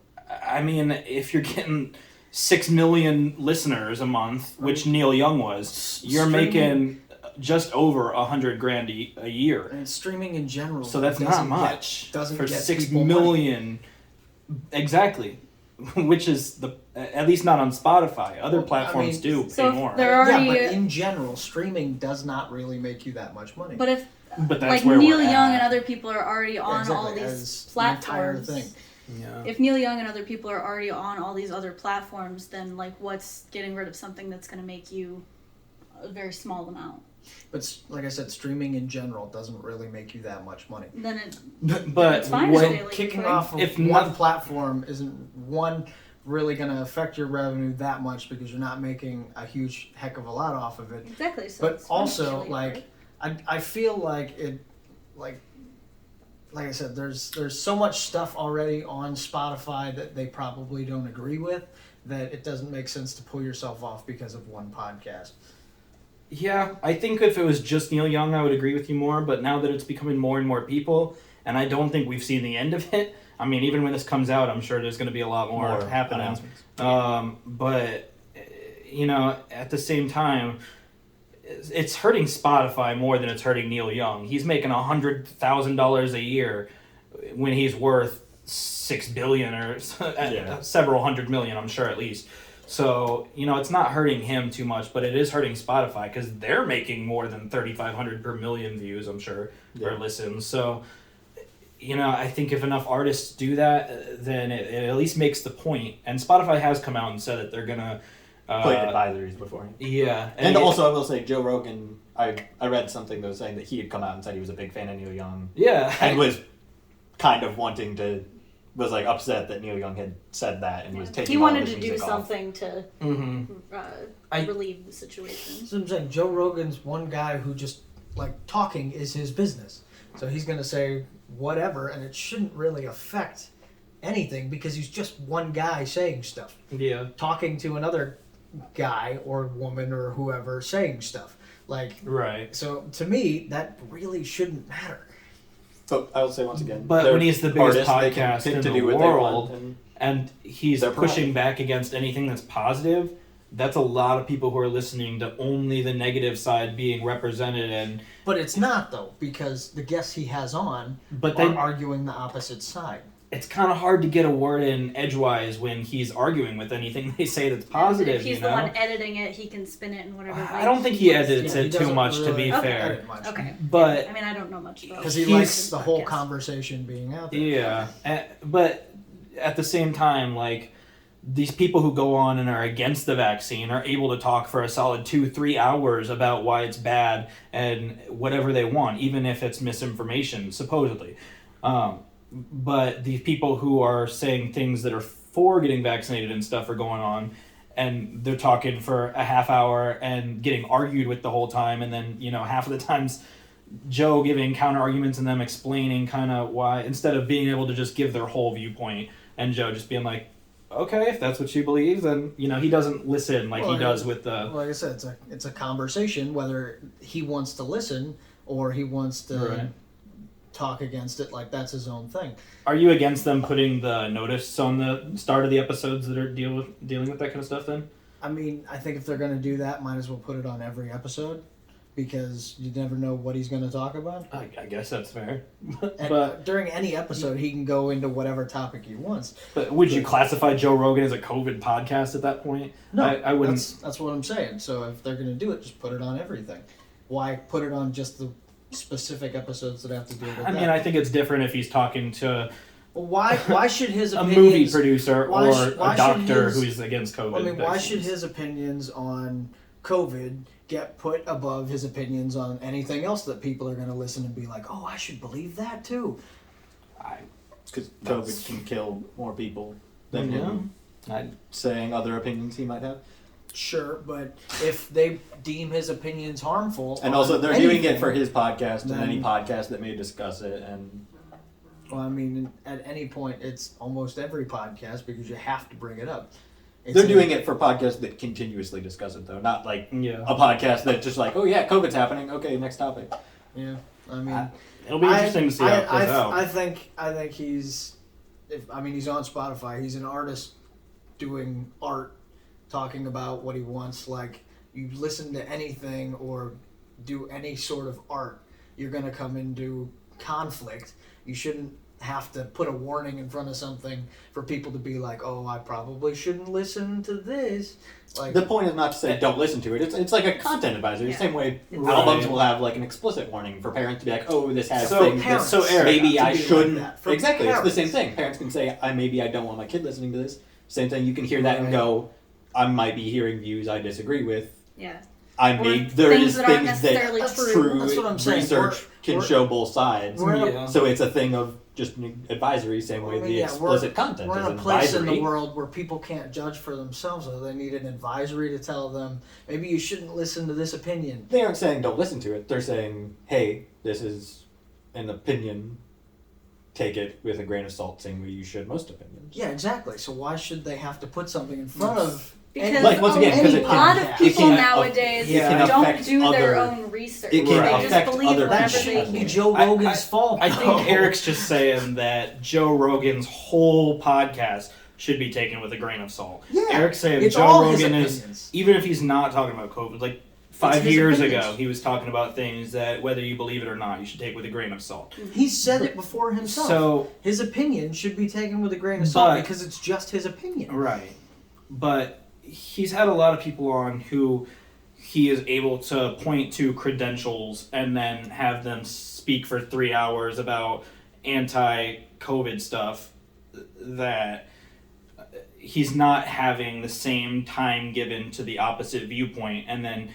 Speaker 2: I mean, if you're getting 6 million listeners a month, which Neil Young was, you're
Speaker 4: Streaming-
Speaker 2: making just over $100,000 a year.
Speaker 4: And streaming in general.
Speaker 2: So that's not
Speaker 4: doesn't
Speaker 2: much
Speaker 4: doesn't
Speaker 2: for
Speaker 4: get
Speaker 2: 6
Speaker 4: people money.
Speaker 2: million. Exactly, which is at least not on Spotify. Other
Speaker 4: Well, I
Speaker 2: platforms
Speaker 4: mean,
Speaker 2: do pay
Speaker 3: so if
Speaker 2: more.
Speaker 3: they're already,
Speaker 4: Yeah, but in general, streaming does not really make you that much money.
Speaker 3: but if
Speaker 2: But that's
Speaker 3: like
Speaker 2: where
Speaker 3: Neil
Speaker 2: we're
Speaker 3: Young
Speaker 2: at.
Speaker 3: and other people are already on
Speaker 4: exactly,
Speaker 3: all
Speaker 4: as
Speaker 3: these
Speaker 4: the entire
Speaker 3: platforms.
Speaker 4: thing.
Speaker 2: Yeah.
Speaker 3: If Neil Young and other people are already on all these other platforms, then like what's getting rid of something that's going to make you a very small amount?
Speaker 4: But like I said, streaming in general doesn't really make you that much money.
Speaker 3: Then it
Speaker 2: But
Speaker 3: It's fine
Speaker 2: when,
Speaker 3: if they like
Speaker 4: Kicking
Speaker 3: play.
Speaker 4: off of
Speaker 2: If
Speaker 4: one
Speaker 2: not-
Speaker 4: platform isn't really going to affect your revenue that much because you're not making a huge heck of a lot off of it.
Speaker 3: exactly. So
Speaker 4: But
Speaker 3: it's
Speaker 4: also,
Speaker 3: financially,
Speaker 4: like,
Speaker 3: right?
Speaker 4: I feel like it, like I said, there's so much stuff already on Spotify that they probably don't agree with that it doesn't make sense to pull yourself off because of one podcast.
Speaker 2: Yeah, I think if it was just Neil Young, I would agree with you more. But now that it's becoming more and more people, and I don't think we've seen the end of it. I mean, even when this comes out, I'm sure there's going to be a lot more happening.
Speaker 1: Announcements.
Speaker 2: But, at the same time, it's hurting Spotify more than it's hurting Neil Young. He's making $100,000 a year when he's worth $6 billion or several hundred million, I'm sure, at least. So, it's not hurting him too much, but it is hurting Spotify because they're making more than 3,500 per million views, I'm sure, or listens. So, I think if enough artists do that, then it at least makes the point. And Spotify has come out and said that they're going to...
Speaker 1: played advisories before.
Speaker 2: Yeah.
Speaker 1: And also, I will say, Joe Rogan, I read something that was saying that he had come out and said he was a big fan of Neil Young.
Speaker 2: Yeah.
Speaker 1: And was kind of was like upset that Neil Young had said that and was taking
Speaker 3: He wanted
Speaker 1: all of his
Speaker 3: to do
Speaker 1: music off.
Speaker 3: something to relieve the situation.
Speaker 4: So I'm saying Joe Rogan's one guy who just, talking is his business. So he's going to say whatever, and it shouldn't really affect anything because he's just one guy saying stuff.
Speaker 2: Yeah.
Speaker 4: Talking to another guy or woman or whoever saying stuff.
Speaker 2: Right.
Speaker 4: So to me, that really shouldn't matter.
Speaker 1: But I will say once again,
Speaker 2: but when he's the biggest
Speaker 1: artists,
Speaker 2: podcast in the world, and he's pushing back against anything that's positive, that's a lot of people who are listening to only the negative side being represented.
Speaker 4: But it's not, though, because the guests he has on are arguing the opposite side.
Speaker 2: It's kind of hard to get a word in edgewise when he's arguing with anything they say that's positive.
Speaker 3: If he's the one editing it, he can spin it in whatever way.
Speaker 2: I don't think he edits it too much, to be fair.
Speaker 3: Okay.
Speaker 2: But
Speaker 3: I mean, I don't know much about.
Speaker 4: Because he likes the whole conversation being out there.
Speaker 2: Yeah, but at the same time, these people who go on and are against the vaccine are able to talk for a solid 2-3 hours about why it's bad and whatever they want, even if it's misinformation, supposedly. But these people who are saying things that are for getting vaccinated and stuff are going on, and they're talking for a half hour and getting argued with the whole time, and then, half of the times Joe giving counter arguments and them explaining kind of why, instead of being able to just give their whole viewpoint, and Joe just being like, okay, if that's what you believe, then, he doesn't listen he does with the...
Speaker 4: Like I said, it's a conversation, whether he wants to listen or he wants to talk against it, that's his own thing.
Speaker 2: Are you against them putting the notice on the start of the episodes that are dealing with that kind of stuff then?
Speaker 4: I mean, I think if they're going to do that, might as well put it on every episode, because you never know what he's going to talk about.
Speaker 2: I guess that's fair.
Speaker 4: But during any episode, he can go into whatever topic he wants.
Speaker 2: But would you classify Joe Rogan as a COVID podcast at that point?
Speaker 4: No,
Speaker 2: I wouldn't.
Speaker 4: That's what I'm saying. So if they're going to do it, just put it on everything. Why put it on just the specific episodes that have to deal with that?
Speaker 2: I mean, I think it's different if he's talking to
Speaker 4: why should his
Speaker 2: a
Speaker 4: opinions,
Speaker 2: movie producer or a doctor who's against COVID?
Speaker 4: I mean, why should his opinions on COVID get put above his opinions on anything else that people are going to listen and be like, oh, I should believe that too?
Speaker 1: Because COVID can kill more people than him saying other opinions he might have.
Speaker 4: Sure, but if they deem his opinions harmful...
Speaker 1: And also, they're doing it for his podcast and any podcast that may discuss it. And
Speaker 4: well, I mean, at any point, it's almost every podcast because you have to bring it up.
Speaker 1: They're doing it for podcasts that continuously discuss it, though. Not a podcast that's just oh yeah, COVID's happening. Okay, next topic.
Speaker 4: Yeah, I mean...
Speaker 2: it'll be interesting to see how it plays out.
Speaker 4: I think he's... he's on Spotify. He's an artist doing art, talking about what he wants. You listen to anything or do any sort of art, you're going to come into conflict. You shouldn't have to put a warning in front of something for people to be like, oh, I probably shouldn't listen to this.
Speaker 1: The point is not to say don't listen to it. It's like a content advisory. The same way albums will have an explicit warning for parents to be like, oh, this has things that maybe I shouldn't. Exactly, parents. It's the same thing. Parents can say, maybe I don't want my kid listening to this. Same thing. You can hear that and go, I might be hearing views I disagree with.
Speaker 3: Yeah.
Speaker 1: There is things
Speaker 3: that
Speaker 1: true
Speaker 4: That's what I'm saying.
Speaker 1: Research can show both sides. So it's a thing of just an advisory, same way the explicit content is an advisory.
Speaker 4: We're in a place in the world where people can't judge for themselves, so they need an advisory to tell them, maybe you shouldn't listen to this opinion.
Speaker 1: They aren't saying don't listen to it. They're saying, hey, this is an opinion. Take it with a grain of salt, same way you should most opinions.
Speaker 4: Yeah, exactly. So why should they have to put something in front of
Speaker 3: Because
Speaker 1: Like, once again, 'cause
Speaker 3: a
Speaker 1: it
Speaker 3: lot
Speaker 1: can-
Speaker 3: of
Speaker 1: it
Speaker 3: people
Speaker 1: can-
Speaker 3: nowadays
Speaker 1: it can
Speaker 3: don't
Speaker 1: affect
Speaker 3: do their
Speaker 1: other-
Speaker 3: own research.
Speaker 1: it
Speaker 3: They
Speaker 1: can
Speaker 3: just
Speaker 1: affect
Speaker 3: believe
Speaker 1: other
Speaker 3: whatever
Speaker 1: people.
Speaker 3: they
Speaker 4: Shouldn't be
Speaker 3: hear.
Speaker 4: Joe Rogan's fault.
Speaker 2: I think
Speaker 4: though.
Speaker 2: Eric's just saying that Joe Rogan's whole podcast should be taken with a grain of salt.
Speaker 4: Yeah,
Speaker 2: Eric's saying
Speaker 4: it's
Speaker 2: Joe
Speaker 4: all his
Speaker 2: Rogan is,
Speaker 4: opinions.
Speaker 2: even if he's not talking about COVID, like
Speaker 4: It's
Speaker 2: 5
Speaker 4: his
Speaker 2: years
Speaker 4: opinions.
Speaker 2: ago, he was talking about things that whether you believe it or not, you should take with a grain of salt.
Speaker 4: He said it before himself.
Speaker 2: So,
Speaker 4: His opinion should be taken with a grain of salt
Speaker 2: But-
Speaker 4: because it's just his opinion.
Speaker 2: right. But he's had a lot of people on who he is able to point to credentials and then have them speak for 3 hours about anti-COVID stuff that he's not having the same time given to the opposite viewpoint. And then,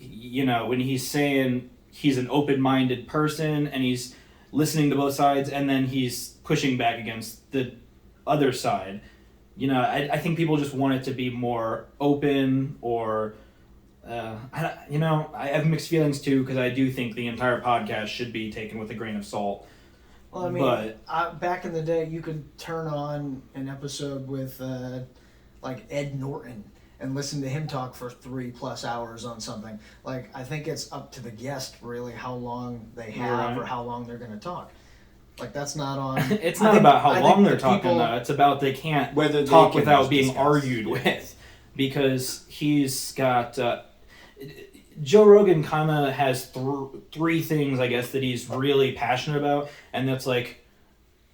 Speaker 2: you know, when he's saying he's an open-minded person and he's listening to both sides and then he's pushing back against the other side, you know, I think people just want it to be more open or, I have mixed feelings too because I do think the entire podcast should be taken with a grain of salt.
Speaker 4: Well, I mean,
Speaker 2: But-
Speaker 4: back in the day, you could turn on an episode with like Ed Norton and listen to him talk for 3+ hours on something. Like, I think it's up to the guest really how long they have
Speaker 2: Right.
Speaker 4: or how long they're going to talk. Like, that's not on.
Speaker 2: It's
Speaker 4: I
Speaker 2: not
Speaker 4: think-
Speaker 2: about how
Speaker 4: I
Speaker 2: long
Speaker 4: think
Speaker 2: they're
Speaker 4: the
Speaker 2: talking
Speaker 4: people-
Speaker 2: though. It's about they can't
Speaker 1: Whether they
Speaker 2: talk
Speaker 1: can
Speaker 2: without
Speaker 1: just
Speaker 2: being
Speaker 1: discuss.
Speaker 2: argued with, because he's got Joe Rogan kind of has three things I guess that he's really passionate about, and that's like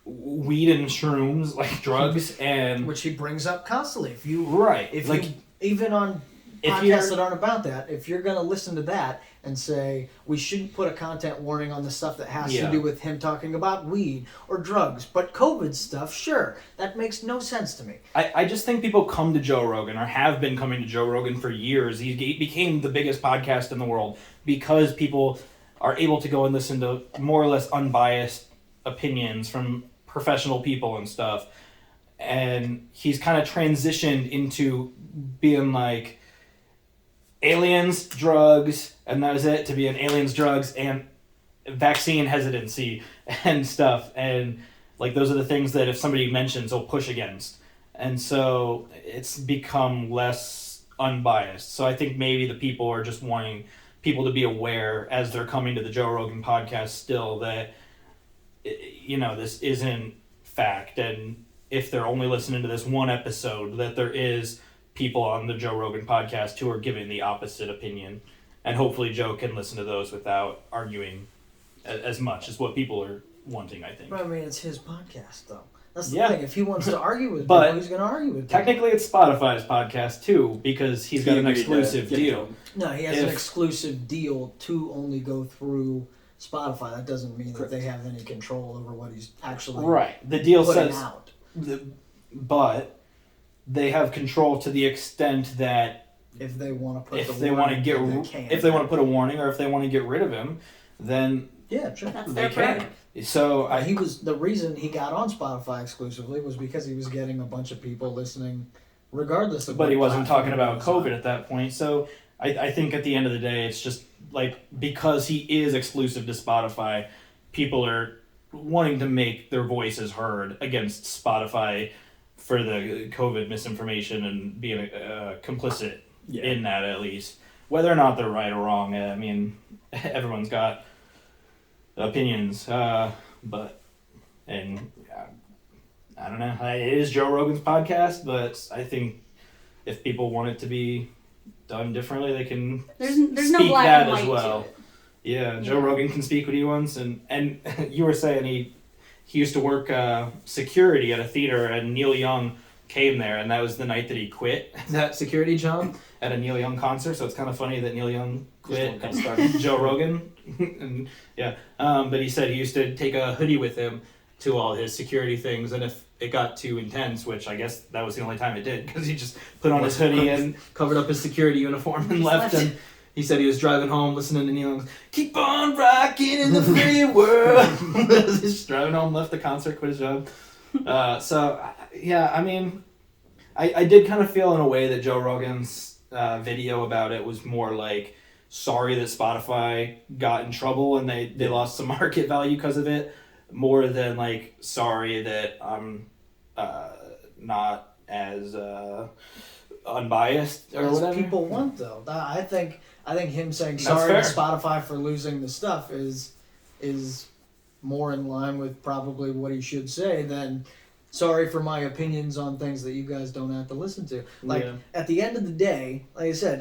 Speaker 2: weed and shrooms, like drugs, and
Speaker 4: Which he brings up constantly. If you
Speaker 2: right,
Speaker 4: If
Speaker 2: like
Speaker 4: you, even on
Speaker 2: if
Speaker 4: podcasts
Speaker 2: you're-
Speaker 4: that aren't about that, if you're going to listen to that and say, we shouldn't put a content warning on the stuff that has
Speaker 2: Yeah.
Speaker 4: to do with him talking about weed or drugs, but COVID stuff, sure, that makes no sense to me.
Speaker 2: I just think people come to Joe Rogan or have been coming to Joe Rogan for years. He became the biggest podcast in the world because people are able to go and listen to more or less unbiased opinions from professional people and stuff. And he's kind of transitioned into being like aliens, drugs, and that was it, to be an aliens, drugs, and vaccine hesitancy and stuff. And like those are the things that if somebody mentions, he'll push against. And so it's become less unbiased. So I think maybe the people are just wanting people to be aware as they're coming to the Joe Rogan podcast still that, you know, this isn't fact. And if they're only listening to this one episode, that there is people on the Joe Rogan podcast who are giving the opposite opinion. And hopefully Joe can listen to those without arguing as much as what people are wanting, I think.
Speaker 4: But I mean, it's his podcast, though. That's the
Speaker 2: Yeah.
Speaker 4: thing. If he wants to argue with
Speaker 2: But
Speaker 4: people, he's going to argue with people.
Speaker 2: Technically, it's Spotify's podcast too, because he's got an
Speaker 1: agreed to
Speaker 2: exclusive
Speaker 1: get
Speaker 2: deal.
Speaker 1: them.
Speaker 4: No, he has an
Speaker 2: if-
Speaker 4: exclusive deal to only go through Spotify. That doesn't mean
Speaker 1: Correct.
Speaker 4: that they have any control over what he's actually
Speaker 2: Right. The deal
Speaker 4: putting
Speaker 2: says,
Speaker 4: out.
Speaker 2: but they have control to the extent that
Speaker 4: If they want to put
Speaker 2: if
Speaker 4: the
Speaker 2: they want to
Speaker 4: warning,
Speaker 2: get,
Speaker 4: then they can.
Speaker 2: if they want to put a warning, or if they want to get rid of him, then
Speaker 4: Yeah, sure.
Speaker 3: That's
Speaker 2: they
Speaker 3: their
Speaker 2: can.
Speaker 3: prerogative.
Speaker 2: So
Speaker 4: He was the reason he got on Spotify exclusively was because he was getting a bunch of people listening, regardless of.
Speaker 2: but
Speaker 4: what
Speaker 2: he wasn't
Speaker 4: platform
Speaker 2: talking
Speaker 4: it
Speaker 2: about
Speaker 4: was on.
Speaker 2: COVID at that point. So I think at the end of the day, it's just like because he is exclusive to Spotify, people are wanting to make their voices heard against Spotify for the COVID misinformation and being complicit in that, at least. Whether or not they're right or wrong, I mean, everyone's got opinions, but I don't know. It is Joe Rogan's podcast, but I think if people want it to be done differently, they can
Speaker 3: There's no
Speaker 2: speak
Speaker 3: black
Speaker 2: that
Speaker 3: and white
Speaker 2: as well.
Speaker 3: to it.
Speaker 2: Yeah, Joe
Speaker 3: Yeah.
Speaker 2: Rogan can speak what he wants, and you were saying he used to work security at a theater, and Neil Young came there, and that was the night that he quit that security job at a Neil Young concert. So it's kind of funny that Neil Young quit and started Joe Rogan, and yeah. But he said he used to take a hoodie with him to all his security things, and if it got too intense, which I guess that was the only time it did, because he just put on his hoodie and covered up his security uniform and left. And he said he was driving home listening to Neil Young's "Keep on Rocking in the Free World." He's just driving home, left the concert, quit his job. So yeah, I mean, I did kind of feel in a way that Joe Rogan's video about it was more like sorry that Spotify got in trouble and they lost some market value because of it, more than like sorry that I'm not as unbiased or
Speaker 4: As
Speaker 2: whatever.
Speaker 4: people want, though. I think him saying
Speaker 2: That's
Speaker 4: sorry to
Speaker 2: fair.
Speaker 4: Spotify for losing the stuff is more in line with probably what he should say than sorry for my opinions on things that you guys don't have to listen to. Like, at the end of the day, like I said,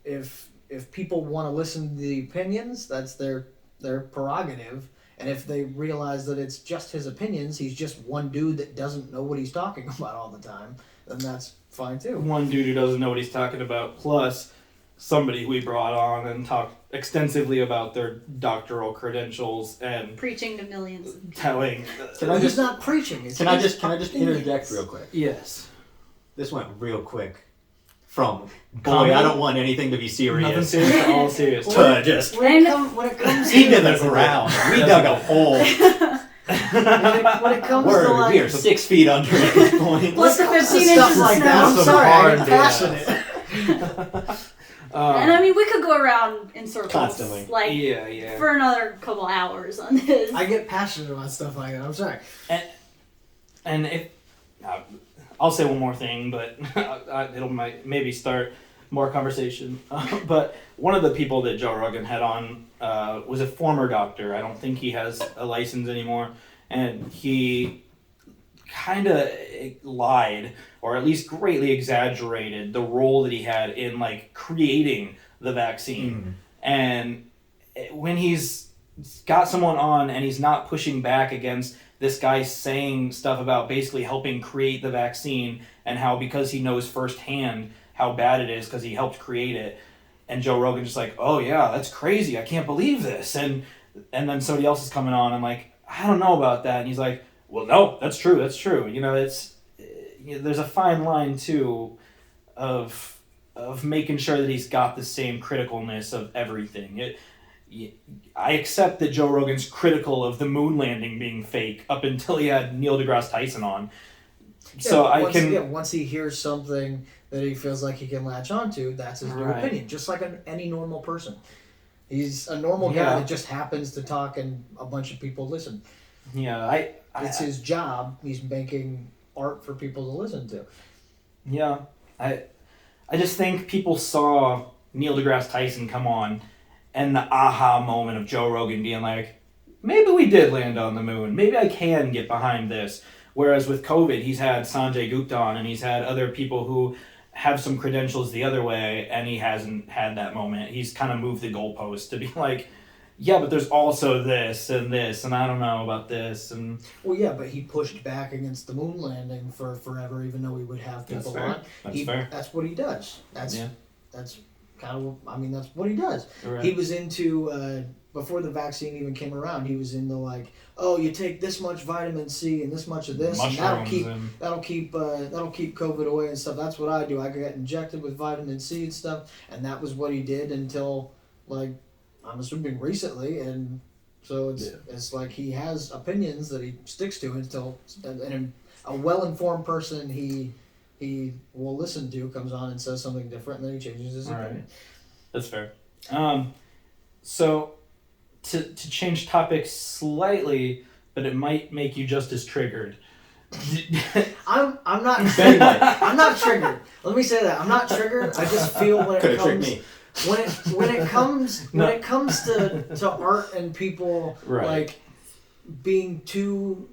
Speaker 4: if people want to listen to the opinions, that's their prerogative. And if they realize that it's just his opinions, he's just one dude that doesn't know what he's talking about all the time, then that's fine too.
Speaker 2: One dude who doesn't know what he's talking about, plus somebody we brought on and talked extensively about their doctoral credentials and
Speaker 3: Preaching to millions.
Speaker 2: telling.
Speaker 4: He's not preaching.
Speaker 1: Can I just interject real quick?
Speaker 2: Yes.
Speaker 1: This went real quick. From boy,
Speaker 2: Comedy?
Speaker 1: I don't want anything to be
Speaker 2: Nothing
Speaker 1: serious.
Speaker 2: serious to all serious.
Speaker 1: To just
Speaker 4: When it comes
Speaker 1: into
Speaker 4: to
Speaker 1: the ground. We dug a hole.
Speaker 4: when it comes to
Speaker 1: We
Speaker 4: like
Speaker 1: are 6 feet under at this point.
Speaker 3: Plus the 15
Speaker 4: stuff
Speaker 3: inches
Speaker 4: like
Speaker 3: of
Speaker 4: that,
Speaker 3: snow.
Speaker 4: I'm sorry, I
Speaker 2: Some
Speaker 4: get
Speaker 2: hard
Speaker 4: passionate.
Speaker 3: And I mean, we could go around in circles.
Speaker 1: Constantly.
Speaker 3: Like,
Speaker 2: yeah.
Speaker 3: for another couple hours on this.
Speaker 4: I get passionate about stuff like that. I'm sorry.
Speaker 2: And if I'll say one more thing, but it'll maybe start more conversation. But one of the people that Joe Rogan had on was a former doctor. I don't think he has a license anymore, and he kind of lied, or at least greatly exaggerated the role that he had in like creating the vaccine. And when he's got someone on and he's not pushing back against this guy saying stuff about basically helping create the vaccine and how because he knows firsthand how bad it is because he helped create it, and Joe Rogan's just like, oh yeah, that's crazy, I can't believe this, and then somebody else is coming on and like, I don't know about that, and he's like, well, no, that's true. You know, there's a fine line too of making sure that he's got the same criticalness of everything. I accept that Joe Rogan's critical of the moon landing being fake up until he had Neil deGrasse Tyson on. So
Speaker 4: once he hears something that he feels like he can latch onto, that's his new opinion. Just like any normal person, he's a normal guy that just happens to talk and a bunch of people listen.
Speaker 2: Yeah,
Speaker 4: it's his job. He's making art for people to listen to.
Speaker 2: Yeah, I just think people saw Neil deGrasse Tyson come on, and the aha moment of Joe Rogan being like, maybe we did land on the moon. Maybe I can get behind this. Whereas with COVID, he's had Sanjay Gupta on, and he's had other people who have some credentials the other way, and he hasn't had that moment. He's kind of moved the goalpost to be like, yeah, but there's also this, and I don't know about this. And
Speaker 4: well, yeah, but he pushed back against the moon landing for forever, even though he would have people on.
Speaker 2: That's fair.
Speaker 4: That's what he does. That's kind of, I mean, that's what he does.
Speaker 2: Right.
Speaker 4: He was into, before the vaccine even came around, he was into like, oh, you take this much vitamin C and this much of this, and that'll keep COVID away and stuff. That's what I do. I get injected with vitamin C and stuff, and that was what he did until, like, I'm assuming recently, and so it's like he has opinions that he sticks to until and a well-informed person he will listen to comes on and says something different, and then he changes his opinion.
Speaker 2: Right. That's fair. So to change topics slightly, but it might make you just as triggered.
Speaker 4: I'm not I'm not triggered. Let me say that. I'm not triggered. I just feel when it comes when it comes to art and people like being too,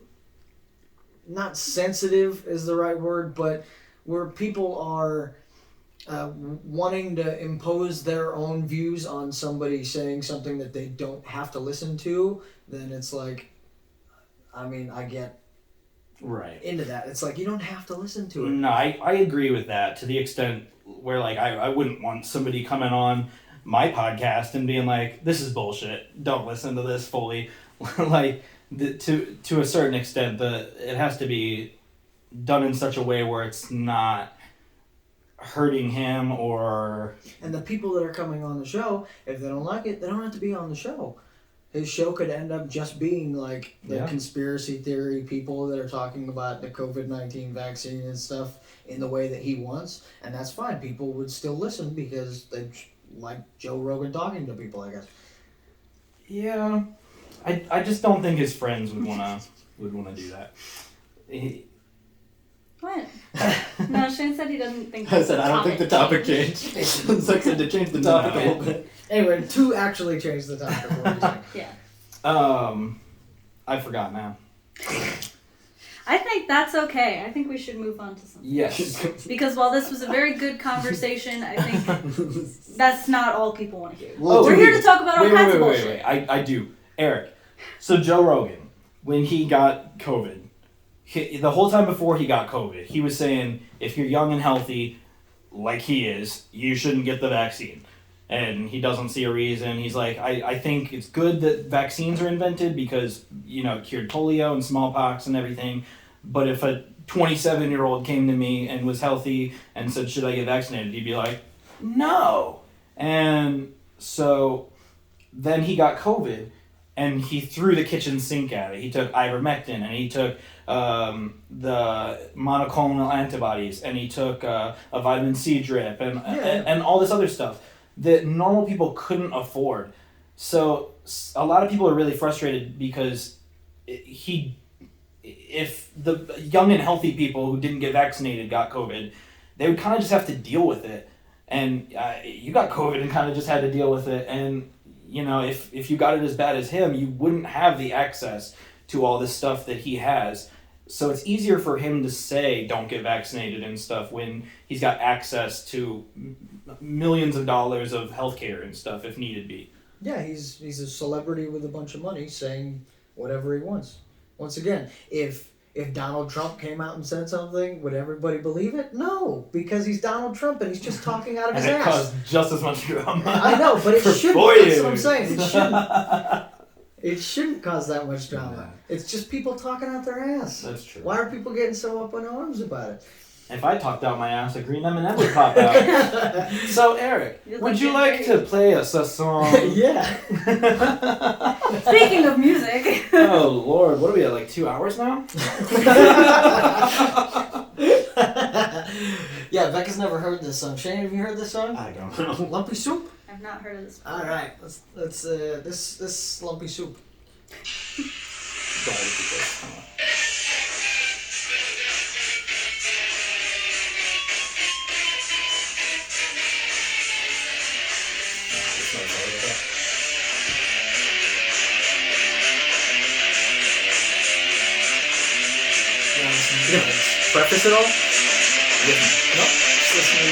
Speaker 4: not sensitive is the right word, but where people are wanting to impose their own views on somebody saying something that they don't have to listen to, then it's like, I mean, I get into that. It's like, you don't have to listen to it.
Speaker 2: No, I agree with that to the extent where like I wouldn't want somebody coming on my podcast and being like, this is bullshit, don't listen to this fully. Like to a certain extent, it has to be done in such a way where it's not hurting him or...
Speaker 4: And the people that are coming on the show, if they don't like it, they don't have to be on the show. His show could end up just being like the conspiracy theory people that are talking about the COVID-19 vaccine and stuff in the way that he wants, and that's fine. People would still listen because they like Joe Rogan talking to people, I guess.
Speaker 2: Yeah, I just don't think his friends would wanna do that.
Speaker 3: What? No, Shane said he doesn't think.
Speaker 1: I said I don't think the topic changed. So I said to change the topic a little bit.
Speaker 4: Anyway, to actually change the topic. What do you think?
Speaker 3: Yeah.
Speaker 2: I forgot now.
Speaker 3: I think that's okay. I think we should move on to something.
Speaker 2: Yes.
Speaker 3: Because while this was a very good conversation, I think that's not all people want to hear.
Speaker 2: Oh,
Speaker 3: We're here to talk about all kinds of bullshit.
Speaker 2: I do. Eric. So Joe Rogan, when he got COVID, the whole time before he got COVID, he was saying, if you're young and healthy, like he is, you shouldn't get the vaccine. And he doesn't see a reason. He's like, I think it's good that vaccines are invented because, it cured polio and smallpox and everything. But if a 27-year-old came to me and was healthy and said, should I get vaccinated? He'd be like, no. And so then he got COVID and he threw the kitchen sink at it. He took ivermectin and he took the monoclonal antibodies and he took a vitamin C drip and all this other stuff that normal people couldn't afford. So a lot of people are really frustrated because if the young and healthy people who didn't get vaccinated got COVID, they would kind of just have to deal with it. And you got COVID and kind of just had to deal with it. And, if you got it as bad as him, you wouldn't have the access to all this stuff that he has. So it's easier for him to say don't get vaccinated and stuff when he's got access to millions of dollars of healthcare and stuff if needed be.
Speaker 4: Yeah, he's a celebrity with a bunch of money saying whatever he wants. Once again, if Donald Trump came out and said something, would everybody believe it? No, because he's Donald Trump and he's just talking out of his
Speaker 2: and it
Speaker 4: ass.
Speaker 2: caused just as much drama.
Speaker 4: I know, but it
Speaker 2: for
Speaker 4: shouldn't.
Speaker 2: 4
Speaker 4: That's
Speaker 2: years.
Speaker 4: what I'm saying. It shouldn't. It shouldn't cause that much drama. It's just people talking out their ass.
Speaker 2: That's true.
Speaker 4: Why are people getting so up in arms about it?
Speaker 2: If I talked out my ass, a green M&M would pop out. So, Eric, would you like to play us a song?
Speaker 4: Yeah.
Speaker 3: Speaking of music.
Speaker 2: Oh, Lord. What are we at, like 2 hours now?
Speaker 4: Yeah, Becca's never heard this song. Shane, have you heard this song?
Speaker 1: I don't know.
Speaker 4: Lumpy Soup?
Speaker 3: I've not heard of this before.
Speaker 4: All right, let's this Lumpy Soup.
Speaker 2: Don't look at this. Come on.
Speaker 1: Preface it all?
Speaker 4: No, just listen to it.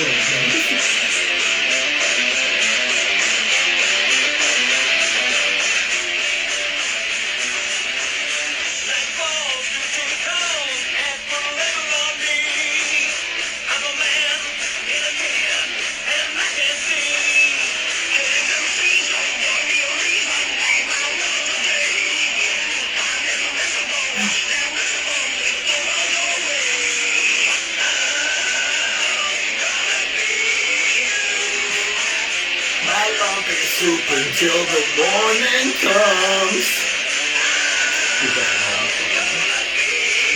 Speaker 2: Soup until the morning comes.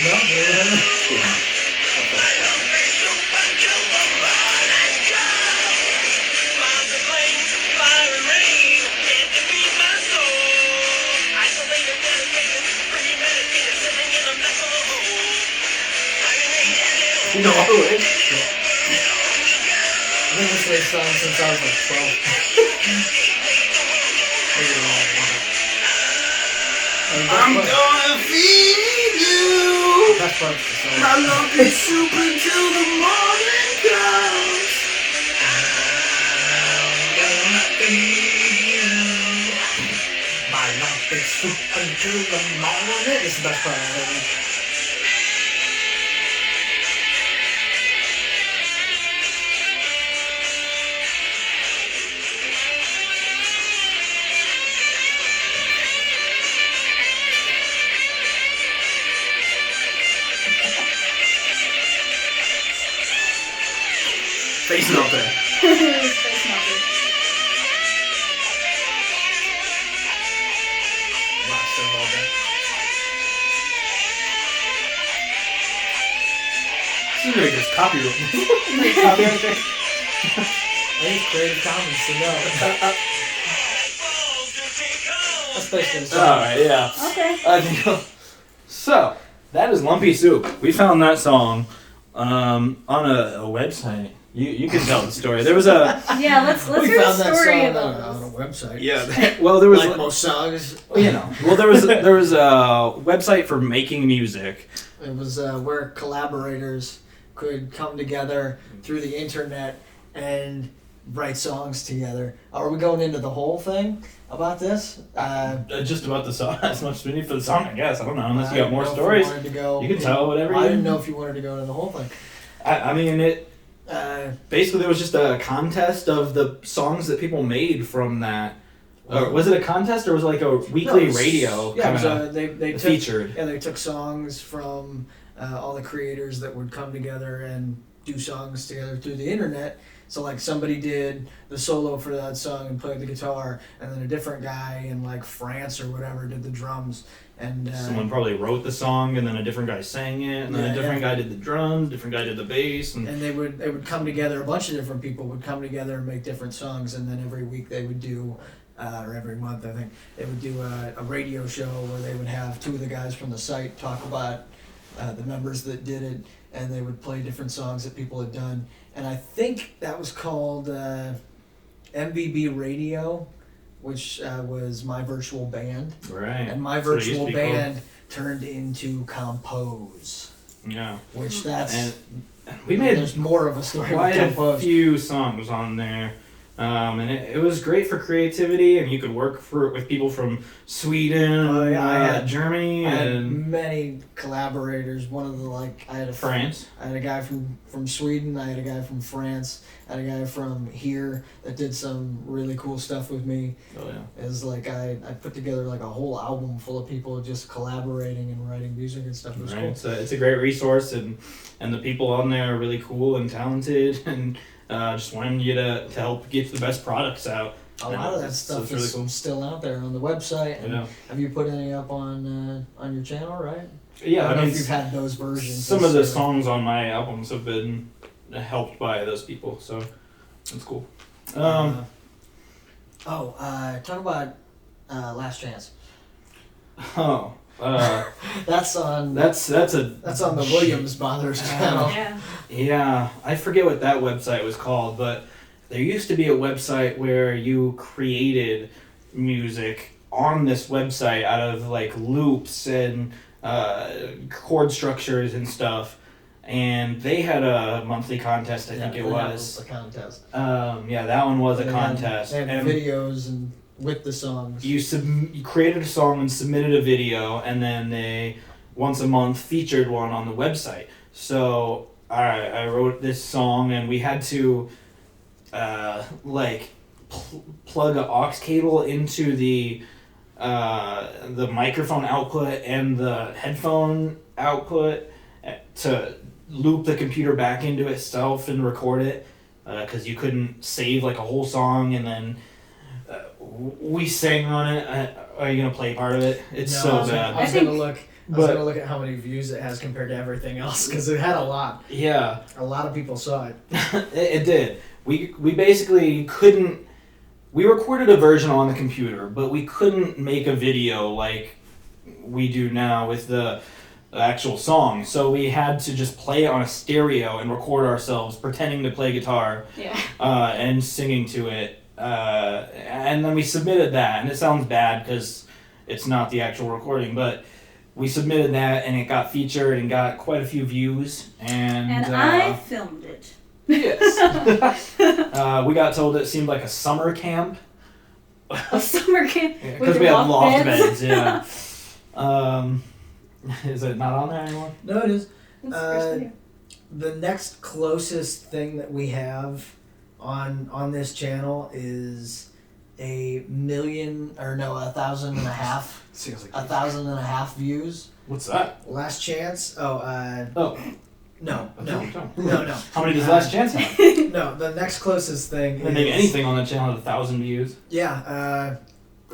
Speaker 4: No,
Speaker 2: No, I would.
Speaker 4: I've been listening to this song since I was like 12.
Speaker 2: I'm gonna feed you.
Speaker 4: That's part of the song.
Speaker 2: My lumpy soup until the morning comes.
Speaker 4: My lumpy soup until the morning. This is the best part of it.
Speaker 2: Face melter.
Speaker 3: Face melted.
Speaker 4: Monster Vulcan.
Speaker 2: Seems like it's copyright. Copyright thing.
Speaker 4: I think Creative Commons to know. That's basically the song.
Speaker 2: Alright, yeah.
Speaker 3: Okay.
Speaker 2: So, that is Lumpy Soup. We found that song On a website. You can tell the story. There was a
Speaker 3: Yeah, let's
Speaker 4: We
Speaker 3: hear a
Speaker 4: found that
Speaker 3: story
Speaker 4: song
Speaker 3: about
Speaker 4: on a
Speaker 3: this.
Speaker 4: website.
Speaker 2: yeah. Well, there was
Speaker 4: Like most songs.
Speaker 2: Well, there was a website for making music.
Speaker 4: It was where collaborators could come together through the internet and write songs together. Are we going into the whole thing about this?
Speaker 2: Just about the song, as much as we need for the song, I guess. I don't know, unless you got more
Speaker 4: I didn't know if
Speaker 2: stories.
Speaker 4: you wanted to go
Speaker 2: You can tell whatever
Speaker 4: I
Speaker 2: you-
Speaker 4: didn't know if you wanted to go into the whole thing.
Speaker 2: I mean, it
Speaker 4: Uh,
Speaker 2: basically there was just a contest of the songs that people made from that. Or was it a contest or was it like a weekly
Speaker 4: no, it was-
Speaker 2: radio
Speaker 4: Yeah, it
Speaker 2: kind
Speaker 4: was,
Speaker 2: of
Speaker 4: they took,
Speaker 2: featured?
Speaker 4: Yeah, they took songs from all the creators that would come together and do songs together through the internet. So like somebody did the solo for that song and played the guitar, and then a different guy in like France or whatever did the drums. And
Speaker 2: Someone probably wrote the song, and then a different guy sang it, and then
Speaker 4: Yeah,
Speaker 2: a different
Speaker 4: yeah.
Speaker 2: guy did the drums, different guy did the bass, and
Speaker 4: they would come together. A bunch of different people would come together and make different songs, and then every week they would do, or every month I think, they would do a radio show where they would have two of the guys from the site talk about the members that did it, and they would play different songs that people had done. And I think that was called MVB Radio, which was My Virtual Band.
Speaker 2: right.
Speaker 4: And My
Speaker 2: That's what it used
Speaker 4: Virtual
Speaker 2: to be called.
Speaker 4: Band turned into Compose,
Speaker 2: Yeah,
Speaker 4: which that's...
Speaker 2: and we made
Speaker 4: There's more of a story with
Speaker 2: quite a
Speaker 4: Compose.
Speaker 2: few songs on there. And it was great for creativity, and you could work with people from Sweden,
Speaker 4: Oh, yeah, I had-
Speaker 2: Germany,
Speaker 4: I had
Speaker 2: and
Speaker 4: many collaborators. One of the I had
Speaker 2: France.
Speaker 4: I had a guy from Sweden. I had a guy from France. I had a guy from here that did some really cool stuff with me.
Speaker 2: Oh yeah.
Speaker 4: It was like I put together like a whole album full of people just collaborating and writing music and stuff. It was
Speaker 2: Right.
Speaker 4: cool.
Speaker 2: It's a great resource, and the people on there are really cool and talented, and just wanting you to help get the best products out.
Speaker 4: A lot of that
Speaker 2: So
Speaker 4: stuff
Speaker 2: it's really
Speaker 4: is
Speaker 2: cool.
Speaker 4: still out there on the website. And
Speaker 2: Yeah.
Speaker 4: have you put any up on your channel, right?
Speaker 2: Yeah,
Speaker 4: I don't know
Speaker 2: mean,
Speaker 4: if you've had those versions.
Speaker 2: some of the
Speaker 4: necessarily.
Speaker 2: songs on my albums have been helped by those people, so it's cool.
Speaker 4: Talk about Last Chance. That's on
Speaker 2: that's
Speaker 4: on the Williams Brothers channel.
Speaker 3: Yeah.
Speaker 2: Yeah, I forget what that website was called, but there used to be a website where you created music on this website out of like loops and chord structures and stuff. And they had a monthly contest, I think it was.
Speaker 4: a contest.
Speaker 2: Yeah, that one was a
Speaker 4: They
Speaker 2: contest.
Speaker 4: had
Speaker 2: And
Speaker 4: videos and with the songs.
Speaker 2: you created a song and submitted a video, and then they once a month featured one on the website. So I wrote this song, and we had to plug an aux cable into the microphone output and the headphone output to loop the computer back into itself and record it, because you couldn't save like a whole song and then we sang on it. Are you gonna play part of it? It's
Speaker 4: No,
Speaker 2: so
Speaker 4: I was
Speaker 2: bad.
Speaker 4: gonna look. I was
Speaker 2: But-
Speaker 4: gonna look at how many views it has compared to everything else because it had a lot.
Speaker 2: Yeah,
Speaker 4: A lot of people saw it.
Speaker 2: it did. We basically couldn't. We recorded a version on the computer, but we couldn't make a video like we do now with the actual song. So we had to just play it on a stereo and record ourselves pretending to play guitar
Speaker 3: Yeah.
Speaker 2: and singing to it. And then we submitted that, and it sounds bad because it's not the actual recording, but we submitted that, and it got featured and got quite a few views. And
Speaker 3: I filmed it.
Speaker 2: yes, we got told it seemed like a summer camp
Speaker 3: A summer camp.
Speaker 2: because we had loft beds. Yeah. Is it not on there anymore?
Speaker 4: No, it is.
Speaker 3: It's the first video.
Speaker 4: The next closest thing that we have on this channel is 1,500 views.
Speaker 2: What's that?
Speaker 4: Last Chance.
Speaker 2: Oh,
Speaker 4: No.
Speaker 2: how many does Last Chance have?
Speaker 4: No, the next closest thing
Speaker 2: I think
Speaker 4: is
Speaker 2: anything on the channel had 1,000 views.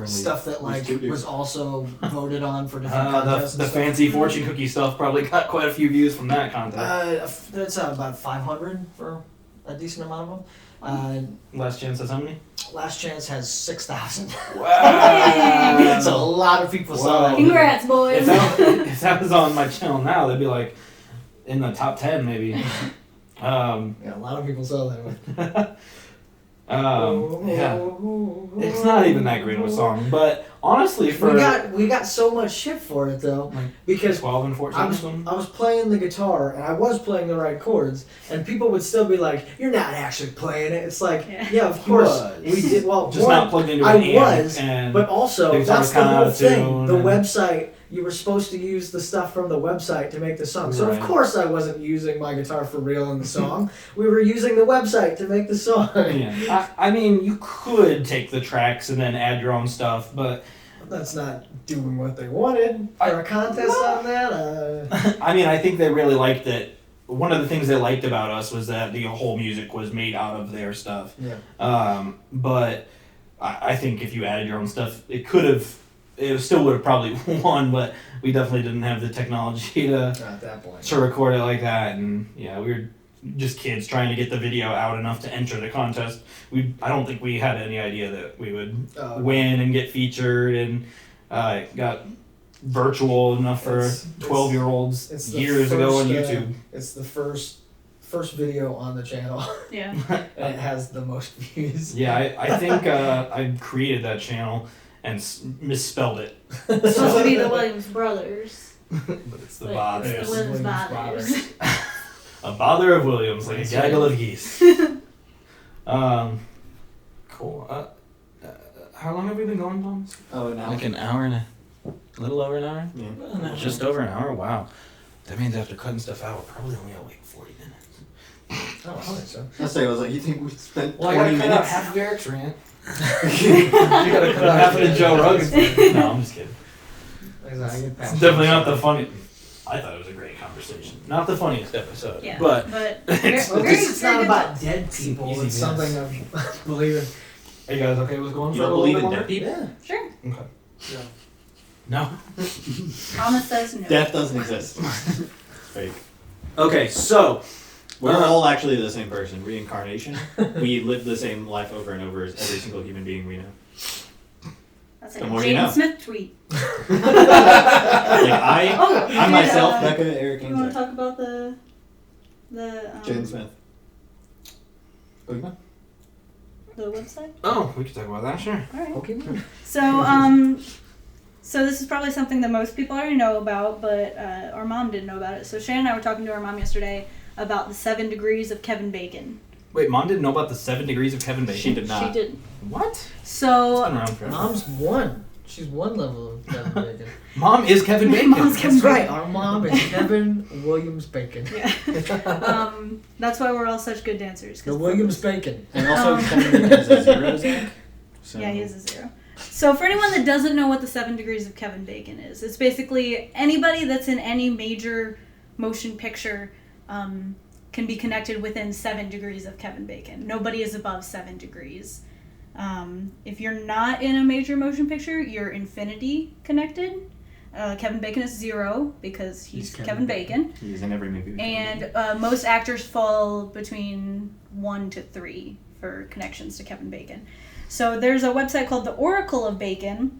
Speaker 4: stuff that like was also voted on for different contests.
Speaker 2: The
Speaker 4: and stuff.
Speaker 2: fancy fortune cookie stuff probably got quite a few views from that contest.
Speaker 4: That's about 500 for a decent amount of them.
Speaker 2: Last Chance has how many?
Speaker 4: Last Chance has 6,000.
Speaker 2: Wow.
Speaker 4: So a lot of people saw
Speaker 2: Wow.
Speaker 4: that.
Speaker 3: Congrats, boys.
Speaker 2: If that was on my channel now, they'd be like, in the top 10 maybe.
Speaker 4: Yeah, a lot of people saw that one.
Speaker 2: Yeah, it's not even that great of a song, but honestly, for
Speaker 4: we got so much shit for it though, because
Speaker 2: 12 and 14
Speaker 4: I was playing the guitar and I was playing the right chords, and people would still be like, "You're not actually playing it." It's like, yeah, of course we did. Well,
Speaker 2: just not plugged into
Speaker 4: I
Speaker 2: an amp,
Speaker 4: was,
Speaker 2: and
Speaker 4: but also
Speaker 2: the
Speaker 4: that's the whole thing. The
Speaker 2: and
Speaker 4: website. You were supposed to use the stuff from the website to make the song. So, of course, I wasn't using my guitar for real in the song. We were using the website to make the song.
Speaker 2: Yeah. I mean, you could take the tracks and then add your own stuff, but...
Speaker 4: That's not doing what they wanted for a contest on that.
Speaker 2: I mean, I think they really liked it. One of the things they liked about us was that the whole music was made out of their stuff.
Speaker 4: Yeah.
Speaker 2: But I think if you added your own stuff, it still would have probably won, but we definitely didn't have the technology
Speaker 4: at that point
Speaker 2: to record it like that, and yeah, we were just kids trying to get the video out enough to enter the contest. I don't think we had any idea that we would win and get featured, and got virtual enough for 12-year-olds years ago on YouTube.
Speaker 4: It's the first video on the channel.
Speaker 3: Yeah.
Speaker 4: And it has the most views.
Speaker 2: Yeah, I think I created that channel and misspelled it.
Speaker 3: It's supposed to be the Williams brothers.
Speaker 2: But it's the
Speaker 3: But
Speaker 2: Bothers.
Speaker 3: it's the Williams Bothers.
Speaker 2: A bother of Williams, like a gaggle of geese. Cool. How long have we been going, Thomas?
Speaker 1: Oh, now.
Speaker 2: Like an hour and a little over an hour?
Speaker 1: Yeah.
Speaker 2: Just over an hour? Wow. That means after cutting stuff out, we're probably only at like 40 minutes.
Speaker 4: Oh, I think so.
Speaker 1: I was like, you think we spent 20
Speaker 2: I gotta cut
Speaker 1: minutes?
Speaker 2: out half of Eric's rant. You gotta cut out half of the Joe Rogan's. No, I'm just kidding. It's definitely not the funny. I thought it was a great conversation. Not the funniest episode,
Speaker 3: Yeah,
Speaker 2: but
Speaker 4: It's not about dead people.
Speaker 2: Easy
Speaker 4: It's something I believe in.
Speaker 2: Are you guys okay with going
Speaker 1: You
Speaker 2: for a
Speaker 1: don't
Speaker 2: little
Speaker 1: believe
Speaker 2: bit
Speaker 1: in
Speaker 2: more?
Speaker 1: dead people?
Speaker 4: Yeah.
Speaker 3: Sure.
Speaker 2: Okay.
Speaker 4: Yeah.
Speaker 2: No.
Speaker 3: Thomas says no.
Speaker 1: Death doesn't exist. Fake.
Speaker 2: Okay, so
Speaker 1: We're all actually the same person. Reincarnation. We live the same life over and over as every single human being we know.
Speaker 3: That's
Speaker 1: The
Speaker 3: like a
Speaker 1: more you
Speaker 3: Jaden
Speaker 1: know.
Speaker 3: Smith tweet.
Speaker 1: Like I
Speaker 3: did,
Speaker 1: myself, Becca, Eric,
Speaker 3: You
Speaker 1: and
Speaker 3: want to
Speaker 1: Zach.
Speaker 3: talk about the
Speaker 1: Jaden Smith. Pokemon?
Speaker 3: the website?
Speaker 2: Oh, we could talk about that, sure.
Speaker 3: All right.
Speaker 4: Pokemon.
Speaker 3: So this is probably something that most people already know about, but our mom didn't know about it. So Shannon and I were talking to our mom yesterday about the 7 degrees of Kevin Bacon.
Speaker 2: Wait, Mom didn't know about the 7 degrees of Kevin Bacon?
Speaker 1: She did not.
Speaker 3: She didn't.
Speaker 2: What? It's
Speaker 3: So
Speaker 2: been around forever.
Speaker 4: Mom's one. She's one level of Kevin Bacon.
Speaker 2: Mom is Kevin Bacon.
Speaker 3: Mom's Kevin
Speaker 4: That's right.
Speaker 3: Bacon.
Speaker 4: Our mom is Kevin Williams Bacon.
Speaker 3: Yeah. That's why we're all such good dancers. 'cause
Speaker 4: The Williams Bacon.
Speaker 1: And also, Kevin Bacon is a zero, Zach. So.
Speaker 3: Yeah, he is a 0. So for anyone that doesn't know what the 7 degrees of Kevin Bacon is, it's basically anybody that's in any major motion picture can be connected within 7 degrees of Kevin Bacon. Nobody is above 7 degrees. If you're not in a major motion picture, you're infinity connected. Kevin Bacon is 0 because he's Kevin Bacon.
Speaker 1: He's in every movie.
Speaker 3: And most actors fall between 1 to 3 for connections to Kevin Bacon. So there's a website called the Oracle of Bacon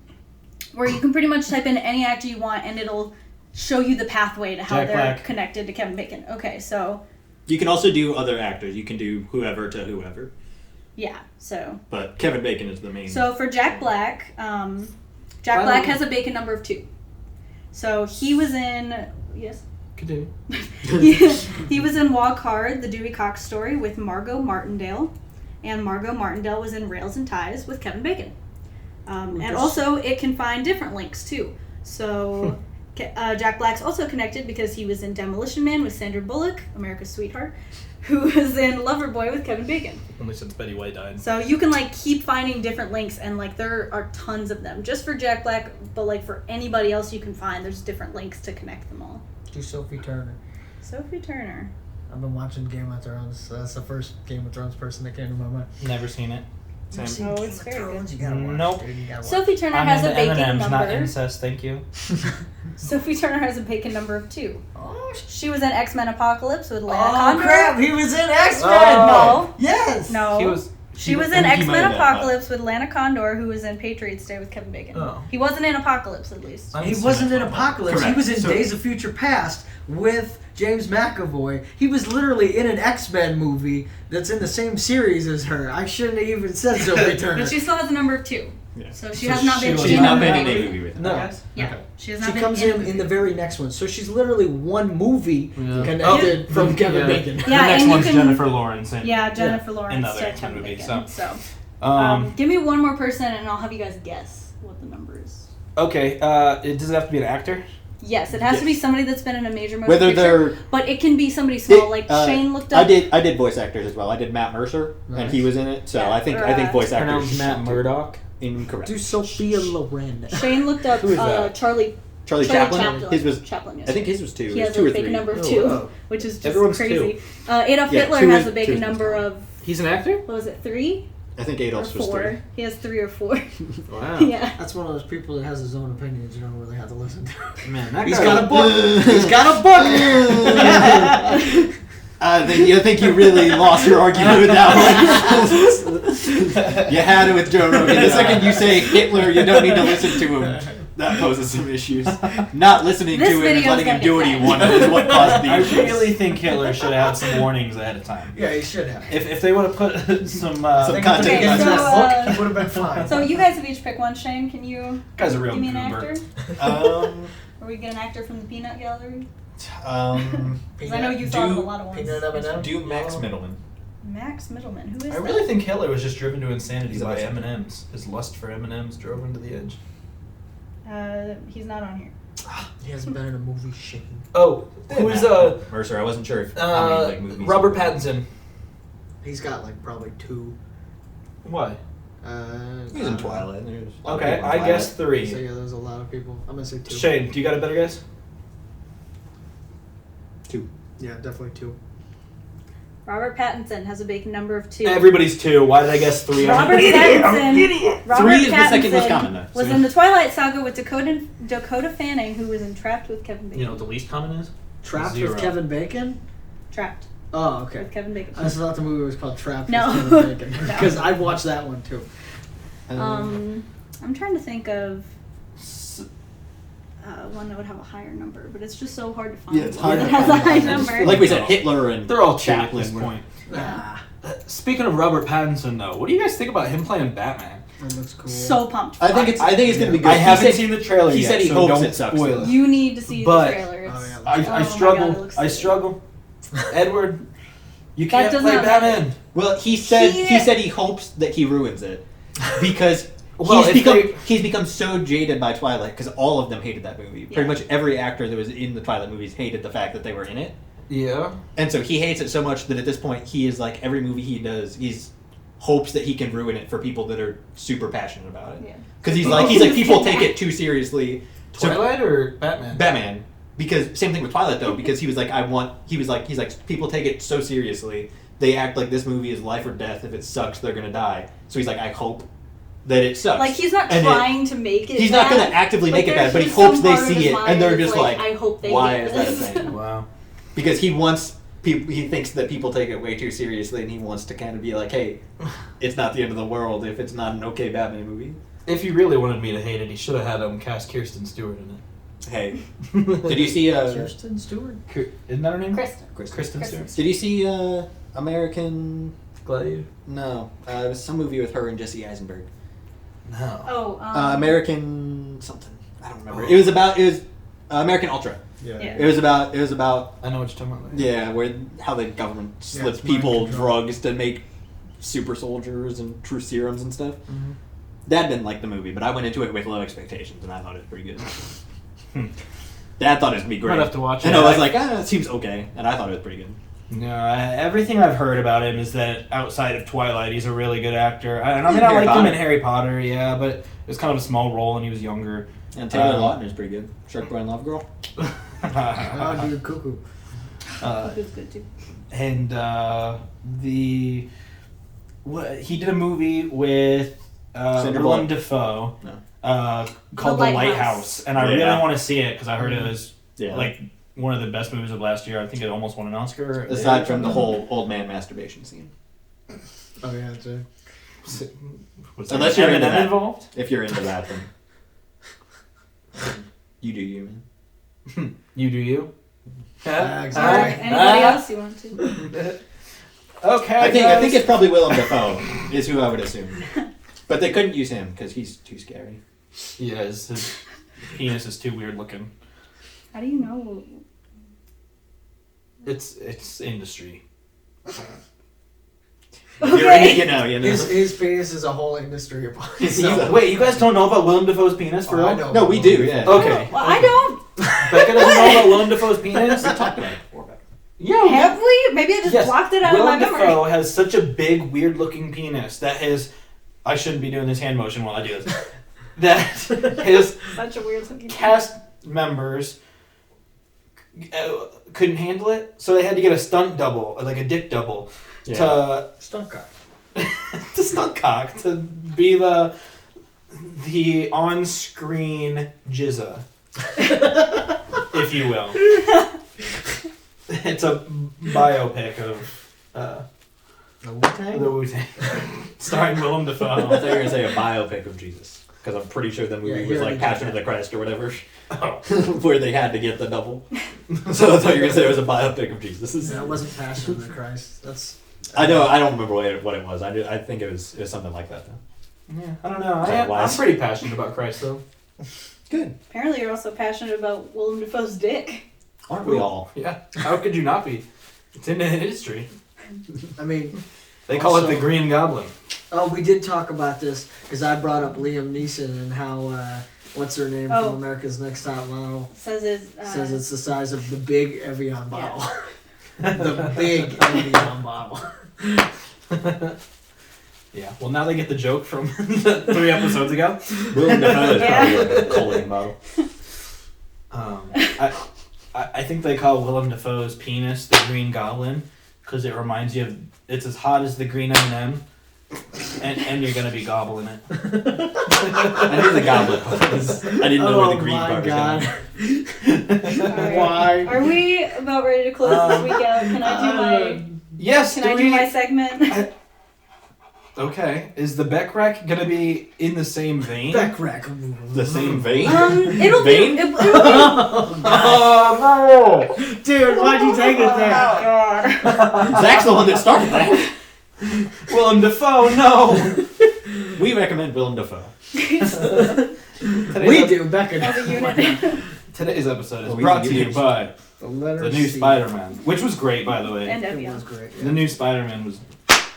Speaker 3: where you can pretty much type in any actor you want and it'll show you the pathway to how
Speaker 2: Jack
Speaker 3: they're
Speaker 2: Black.
Speaker 3: connected to Kevin Bacon. Okay, so
Speaker 1: You can also do other actors. You can do whoever to whoever.
Speaker 3: yeah, so
Speaker 1: But Kevin Bacon is the main.
Speaker 3: So for Jack Black, Jack
Speaker 2: By the
Speaker 3: Black
Speaker 2: way-
Speaker 3: has a Bacon number of 2. So he was in yes.
Speaker 2: Continue.
Speaker 3: He was in Walk Hard, the Dewey Cox story with Margot Martindale, and Margot Martindale was in Rails and Ties with Kevin Bacon. And also, it can find different links too. So Jack Black's also connected because he was in Demolition Man with Sandra Bullock, America's Sweetheart, who was in Loverboy with Kevin Bacon.
Speaker 2: Only since Betty White died.
Speaker 3: So you can like keep finding different links, and like there are tons of them just for Jack Black, but like for anybody else you can find, there's different links to connect them all.
Speaker 4: Do Sophie Turner.
Speaker 3: Sophie Turner.
Speaker 4: I've been watching Game of Thrones. So that's the first Game of Thrones person that came to my mind.
Speaker 2: Never seen it.
Speaker 1: Same.
Speaker 4: Seen
Speaker 3: Oh,
Speaker 4: Game
Speaker 3: it's
Speaker 4: of
Speaker 3: very
Speaker 4: Thrones?
Speaker 3: good.
Speaker 4: You gotta watch,
Speaker 2: Nope.
Speaker 4: dude. You gotta watch.
Speaker 3: Sophie Turner
Speaker 2: I'm
Speaker 3: has a
Speaker 2: into
Speaker 3: Bacon
Speaker 2: M&Ms,
Speaker 3: number.
Speaker 2: not incest, thank you.
Speaker 3: Sophie Turner has a Bacon number of 2.
Speaker 4: Oh,
Speaker 3: She was in X-Men Apocalypse with Leia
Speaker 4: oh
Speaker 3: Condor.
Speaker 4: crap! He was in X-Men.
Speaker 3: No.
Speaker 4: Yes.
Speaker 3: No.
Speaker 2: He was...
Speaker 3: She was in
Speaker 1: I think he
Speaker 3: X
Speaker 1: might
Speaker 3: Men
Speaker 1: have been,
Speaker 3: Apocalypse with Lana Condor, who was in Patriots Day with Kevin Bacon.
Speaker 6: Oh.
Speaker 3: He wasn't in Apocalypse, at least.
Speaker 6: I
Speaker 4: He
Speaker 6: haven't seen
Speaker 4: wasn't
Speaker 6: it.
Speaker 4: in Apocalypse. He
Speaker 1: Correct.
Speaker 4: was in
Speaker 1: So-
Speaker 4: Days of Future Past with James McAvoy. He was literally in an X-Men movie that's in the same series as her. I shouldn't have even said Sophie Turner.
Speaker 3: But she still has a number of 2.
Speaker 1: Yeah.
Speaker 3: So she
Speaker 6: So
Speaker 3: has not
Speaker 6: she
Speaker 3: been
Speaker 6: was
Speaker 3: in
Speaker 1: She's
Speaker 3: a
Speaker 1: not been in
Speaker 3: movie.
Speaker 1: a movie with him.
Speaker 6: No.
Speaker 1: I guess.
Speaker 3: Yeah.
Speaker 6: Okay.
Speaker 3: She has not
Speaker 4: She
Speaker 3: been
Speaker 4: comes
Speaker 3: in a
Speaker 4: in
Speaker 3: movie.
Speaker 4: the very next one. So she's literally one movie
Speaker 6: Yeah.
Speaker 4: connected
Speaker 6: Oh,
Speaker 4: from Kevin
Speaker 6: yeah.
Speaker 4: Bacon.
Speaker 3: Yeah,
Speaker 6: the next
Speaker 3: and you
Speaker 6: one's
Speaker 3: can-
Speaker 6: Jennifer Lawrence. And,
Speaker 3: Yeah, Jennifer Lawrence
Speaker 6: Another
Speaker 3: to
Speaker 6: X-Men
Speaker 3: Kevin
Speaker 6: movie,
Speaker 3: Bacon.
Speaker 6: so.
Speaker 3: So, give me one more person and I'll have you guys guess what the number is.
Speaker 2: Okay, does it have to be an actor?
Speaker 3: Yes, it has to be somebody that's been in a major motion
Speaker 1: Whether
Speaker 3: picture,
Speaker 1: they're
Speaker 3: but it can be somebody small. Like Shane looked up.
Speaker 1: I did voice actors as well. I did Matt Mercer, and he was in it. So
Speaker 3: Yeah,
Speaker 1: I think
Speaker 3: or,
Speaker 1: voice actors.
Speaker 2: Pronounced Matt Murdock.
Speaker 1: Incorrect.
Speaker 4: Do Sophia Loren.
Speaker 3: Shane looked up
Speaker 2: Who is that?
Speaker 3: Charlie
Speaker 1: Charlie Chaplin. His was.
Speaker 3: Chaplin. Yes.
Speaker 1: I think his was 2.
Speaker 3: he
Speaker 1: It
Speaker 3: has
Speaker 1: was 2
Speaker 3: a
Speaker 1: or
Speaker 3: bacon
Speaker 1: 3.
Speaker 3: number of
Speaker 4: Oh,
Speaker 3: 2,
Speaker 4: wow.
Speaker 3: which is just
Speaker 2: Everyone's
Speaker 3: crazy. Adolf
Speaker 1: Yeah,
Speaker 3: Hitler
Speaker 1: 2
Speaker 3: has
Speaker 1: is-
Speaker 3: a
Speaker 1: 2
Speaker 3: bacon
Speaker 1: is
Speaker 3: number
Speaker 1: most
Speaker 3: of
Speaker 2: He's an actor?
Speaker 3: what was it, 3
Speaker 1: I think
Speaker 3: or
Speaker 1: Adolf's was
Speaker 3: 4?
Speaker 1: 3.
Speaker 3: He has 3 or 4.
Speaker 2: Wow.
Speaker 3: Yeah.
Speaker 4: That's one of those people that has his own opinions you don't really have to listen to.
Speaker 2: Man, that
Speaker 4: He's
Speaker 2: guy-
Speaker 4: got a book. He's got a book.
Speaker 1: I think you really lost your argument with that one. You had it with Joe Rogan. The second you say Hitler, you don't need to listen to him. That poses some issues. Not listening
Speaker 3: This
Speaker 1: to him and
Speaker 3: video's
Speaker 1: letting him
Speaker 3: gonna
Speaker 1: do what
Speaker 3: get
Speaker 1: he
Speaker 3: cut.
Speaker 1: wanted is what caused the
Speaker 2: I
Speaker 1: issues.
Speaker 2: really think Hitler should have had some warnings ahead of time.
Speaker 4: Yeah, he should have.
Speaker 2: If they would have put some
Speaker 1: Some
Speaker 4: Think
Speaker 1: content
Speaker 4: if he
Speaker 3: Okay,
Speaker 4: had
Speaker 3: so,
Speaker 4: that book, he would have been fine.
Speaker 3: So you guys have each picked one. Shane, can you
Speaker 2: guy's a real
Speaker 3: give me an
Speaker 2: goober.
Speaker 3: actor? Or we get an actor from the Peanut Gallery? Because I know you thought of a lot of ones.
Speaker 4: Peanut M&M?
Speaker 1: do Max Middleman.
Speaker 3: Max Middleman. Who is
Speaker 2: I
Speaker 3: that?
Speaker 2: really think Hitler was just driven to insanity
Speaker 1: He's a
Speaker 2: by
Speaker 1: best
Speaker 2: M&Ms. His lust for M&Ms drove him to the edge.
Speaker 3: He's not on here.
Speaker 4: He hasn't been in a movie. Shane.
Speaker 2: Oh, who's
Speaker 1: Mercer? I wasn't sure if how many like movies.
Speaker 2: Robert Pattinson?
Speaker 4: He's got like probably 2.
Speaker 2: Why?
Speaker 1: He was in Twilight. There's a lot of
Speaker 2: Okay,
Speaker 1: people in
Speaker 2: I
Speaker 1: Twilight.
Speaker 2: guess
Speaker 4: So
Speaker 2: 3.
Speaker 4: yeah, there's a lot of people. I'm gonna say 2.
Speaker 2: Shane, do you got a better guess?
Speaker 1: 2.
Speaker 4: Yeah, definitely 2.
Speaker 3: Robert Pattinson has a big number of 2.
Speaker 2: Everybody's 2. Why did I guess 3?
Speaker 3: Robert Pattinson. Robert
Speaker 1: 3 is the second most
Speaker 3: Pattinson
Speaker 1: common though.
Speaker 3: Was
Speaker 1: so-
Speaker 3: in the Twilight Saga with Dakota Fanning, who was entrapped with Kevin Bacon.
Speaker 2: You know what the least common is?
Speaker 4: Trapped
Speaker 2: 0.
Speaker 4: with Kevin Bacon.
Speaker 3: Trapped
Speaker 4: Oh, okay.
Speaker 3: with Kevin Bacon.
Speaker 4: I just thought the movie was called Trapped
Speaker 3: No.
Speaker 4: with Kevin Bacon
Speaker 3: No.
Speaker 4: because I watched that one too.
Speaker 3: I'm trying to think of one that would have a higher number, but it's just so hard to find.
Speaker 1: Yeah, it's
Speaker 3: one
Speaker 1: hard
Speaker 3: that
Speaker 1: to
Speaker 3: has a
Speaker 1: find
Speaker 3: high
Speaker 1: one.
Speaker 3: number.
Speaker 1: Like we said, Hitler and
Speaker 2: They're all 2 at
Speaker 1: Chaplin
Speaker 2: this
Speaker 1: were-
Speaker 2: point.
Speaker 3: Yeah.
Speaker 2: Speaking of Robert Pattinson, though, what do you guys think about him playing Batman?
Speaker 4: That looks cool.
Speaker 3: So pumped.
Speaker 1: I think it's gonna be good.
Speaker 2: I
Speaker 1: He
Speaker 2: haven't
Speaker 1: said-
Speaker 2: seen the trailer
Speaker 1: he
Speaker 2: yet,
Speaker 1: said he
Speaker 2: so
Speaker 1: hopes
Speaker 2: don't
Speaker 1: it sucks,
Speaker 2: spoil
Speaker 1: though.
Speaker 2: it.
Speaker 3: You need to see
Speaker 2: But-
Speaker 3: the trailer. It's,
Speaker 4: Oh, yeah.
Speaker 2: I
Speaker 3: oh my
Speaker 2: struggle.
Speaker 3: God, it looks
Speaker 2: I
Speaker 3: so
Speaker 2: struggle. Edward, you
Speaker 3: That
Speaker 2: can't
Speaker 3: does
Speaker 2: play
Speaker 3: not matter.
Speaker 2: Batman.
Speaker 1: Well, he said he hopes that he ruins it because
Speaker 2: Well, if
Speaker 1: he's become so jaded by Twilight because all of them hated that movie.
Speaker 3: Yeah.
Speaker 1: Pretty much every actor that was in the Twilight movies hated the fact that they were in it,
Speaker 2: Yeah.
Speaker 1: and so he hates it so much that at this point he is like every movie he does, he's hopes that he can ruin it for people that are super passionate about it.
Speaker 3: Yeah.
Speaker 1: Because he's like people take it too seriously. So-
Speaker 2: Twilight or Batman?
Speaker 1: Batman. Because same thing with Twilight though, because he was like he's like people take it so seriously. They act like this movie is life or death. If it sucks, they're gonna die. So he's like, I hope that it sucks.
Speaker 3: Like he's not
Speaker 1: And
Speaker 3: trying to make it.
Speaker 1: he's not
Speaker 3: bad,
Speaker 1: gonna actively make it
Speaker 3: there's
Speaker 1: bad, but he
Speaker 3: just
Speaker 1: hopes
Speaker 3: some
Speaker 1: they
Speaker 3: part of
Speaker 1: see
Speaker 3: his
Speaker 1: it,
Speaker 3: mind
Speaker 1: and they're
Speaker 3: that's
Speaker 1: just like,
Speaker 3: I hope they
Speaker 1: why
Speaker 3: hate
Speaker 1: is that a
Speaker 3: this.
Speaker 1: thing?
Speaker 2: Wow.
Speaker 1: Because he wants people. He thinks that people take it way too seriously, and he wants to kind of be like, hey, it's not the end of the world if it's not an okay Batman movie.
Speaker 2: If he really wanted me to hate it, he should have had cast Kirsten Stewart in it.
Speaker 1: Hey, did you see?
Speaker 4: Kirsten Stewart.
Speaker 2: Isn't that her name?
Speaker 3: Kristen.
Speaker 2: Kristen Stewart.
Speaker 1: Did you see American?
Speaker 2: Gladiator?
Speaker 1: No, it was some movie with her and Jesse Eisenberg.
Speaker 2: No.
Speaker 3: Oh,
Speaker 1: American something. I don't remember. It was American Ultra.
Speaker 3: Yeah.
Speaker 1: It was about
Speaker 2: I know what you're talking about.
Speaker 1: yeah, where how the government slips
Speaker 4: it's mind
Speaker 1: people
Speaker 4: control.
Speaker 1: drugs to make super soldiers and true serums and stuff.
Speaker 2: Mhm.
Speaker 1: Dad didn't like the movie, but I went into it with low expectations, and I thought it was pretty good. Dad thought it was gonna be great.
Speaker 2: Might have to watch
Speaker 1: and
Speaker 2: it.
Speaker 1: I was like, it seems okay, and I thought it was pretty good.
Speaker 2: No, everything I've heard about him is that outside of Twilight, he's a really good actor. I
Speaker 1: He's in
Speaker 2: I
Speaker 1: Harry
Speaker 2: liked him in
Speaker 1: Potter.
Speaker 2: Harry Potter, yeah, but it was kind of a small role and he was younger.
Speaker 1: And Taylor Lautner's pretty good. Shark Boy and Love Girl.
Speaker 4: Oh, dude, cuckoo.
Speaker 3: Who's good too.
Speaker 2: And he did a movie with
Speaker 1: Sandra
Speaker 2: Willem
Speaker 1: Bullock.
Speaker 2: Dafoe
Speaker 1: No.
Speaker 2: called
Speaker 3: The
Speaker 2: The
Speaker 3: Lighthouse.
Speaker 2: Lighthouse, and I
Speaker 1: Yeah.
Speaker 2: really want to see it because I heard it was
Speaker 1: Yeah.
Speaker 2: like one of the best movies of last year. I think it almost won an Oscar.
Speaker 1: Aside from the whole old man masturbation scene.
Speaker 4: Oh yeah, it's a
Speaker 2: Was
Speaker 1: Unless
Speaker 2: there
Speaker 1: you're
Speaker 2: an
Speaker 1: into
Speaker 2: M&M
Speaker 1: that.
Speaker 2: involved?
Speaker 1: If you're into that, then you do you, man.
Speaker 2: You do you.
Speaker 3: Or
Speaker 4: Exactly.
Speaker 3: anybody else you want to.
Speaker 2: Okay.
Speaker 1: I think
Speaker 2: guys.
Speaker 1: it's probably Willem Dafoe is who I would assume, but they couldn't use him because he's too scary.
Speaker 2: Yeah, his penis is too weird looking.
Speaker 3: How do you know?
Speaker 2: It's industry.
Speaker 3: Okay.
Speaker 1: You know.
Speaker 4: His penis is a whole industry upon itself.
Speaker 2: Wait, you guys don't know about Willem Dafoe's penis for
Speaker 4: Oh, I
Speaker 2: real?
Speaker 4: know.
Speaker 1: No, we do. Yeah.
Speaker 2: Okay.
Speaker 3: Well, I don't.
Speaker 2: Becca doesn't know about Willem Dafoe's penis?
Speaker 1: We talked about it before. Beck.
Speaker 2: Yeah.
Speaker 3: Have we? Maybe I just
Speaker 2: Yes.
Speaker 3: blocked it out
Speaker 2: Willem
Speaker 3: of my memory.
Speaker 2: Dafoe has such a big, weird-looking penis that his... I shouldn't be doing this hand motion while I do this. That his
Speaker 3: Such a weird looking.
Speaker 2: cast members couldn't handle it, so they had to get a stunt double, like a dick double, to
Speaker 4: Stunt cock.
Speaker 2: to stunt cock to be the on-screen jizza, if you will. It's a biopic of
Speaker 4: The Wu-Tang?
Speaker 2: the Wu-Tang, starring Willem Dafoe.
Speaker 1: I thought you were gonna say a biopic of Jesus, because I'm pretty sure the movie
Speaker 4: Yeah,
Speaker 1: was
Speaker 4: he
Speaker 1: like
Speaker 4: already
Speaker 1: Passion
Speaker 4: did
Speaker 1: of the Christ or whatever,
Speaker 2: Oh.
Speaker 1: where they had to get the double. So I thought you were gonna say it was a biopic of Jesus.
Speaker 4: That wasn't Passion of the Christ. That's.
Speaker 1: I know. I don't remember what it was. I think it was something like that though.
Speaker 2: Yeah, I don't know. I'm
Speaker 1: Wise.
Speaker 2: pretty passionate about Christ, though.
Speaker 1: Good.
Speaker 3: Apparently, you're also passionate about Willem Dafoe's dick.
Speaker 1: Aren't we all?
Speaker 2: Yeah. How could you not be? It's in the history.
Speaker 4: I mean,
Speaker 2: They call it
Speaker 4: Also-
Speaker 2: the Green Goblin.
Speaker 4: oh, we did talk about this because I brought up Liam Neeson and how what's her name
Speaker 3: Oh.
Speaker 4: from America's Next Top Model
Speaker 3: Says it's.
Speaker 4: says it's the size of the big Evian bottle. The big Evian bottle.
Speaker 2: Yeah. Well, now they get the joke from 3 episodes ago.
Speaker 1: Willem Dafoe is
Speaker 3: Yeah.
Speaker 1: probably like a coloring model.
Speaker 2: I think they call Willem Dafoe's penis the Green Goblin because it reminds you of it's as hot as the green M&M, and you're gonna be gobbling it.
Speaker 1: I knew the goblet part was. I didn't know where the green part was going.
Speaker 3: Alright.
Speaker 4: Why?
Speaker 3: Are we about ready to close this week out? Can I do my?
Speaker 2: Yes.
Speaker 3: Can I do my segment?
Speaker 2: Okay. Is the Beck Rec gonna be in the same vein?
Speaker 4: Beck Rack.
Speaker 1: The same vein.
Speaker 3: It'll
Speaker 1: Vein?
Speaker 3: be. It'll be.
Speaker 2: Oh no!
Speaker 4: Dude, why'd you take it there?
Speaker 3: God.
Speaker 1: Zach's the one that started that.
Speaker 2: Willem Dafoe, no!
Speaker 1: We recommend Willem Dafoe.
Speaker 4: We do, Becca.
Speaker 3: As a unit.
Speaker 2: Today's episode is
Speaker 1: Well, we
Speaker 2: brought
Speaker 1: can
Speaker 2: to
Speaker 1: do
Speaker 2: you
Speaker 1: this.
Speaker 2: by
Speaker 4: The letter
Speaker 2: the new
Speaker 4: C.
Speaker 2: Spider-Man, which was great, by the way.
Speaker 3: And
Speaker 4: It
Speaker 3: Evian.
Speaker 4: was great.
Speaker 2: The new Spider-Man was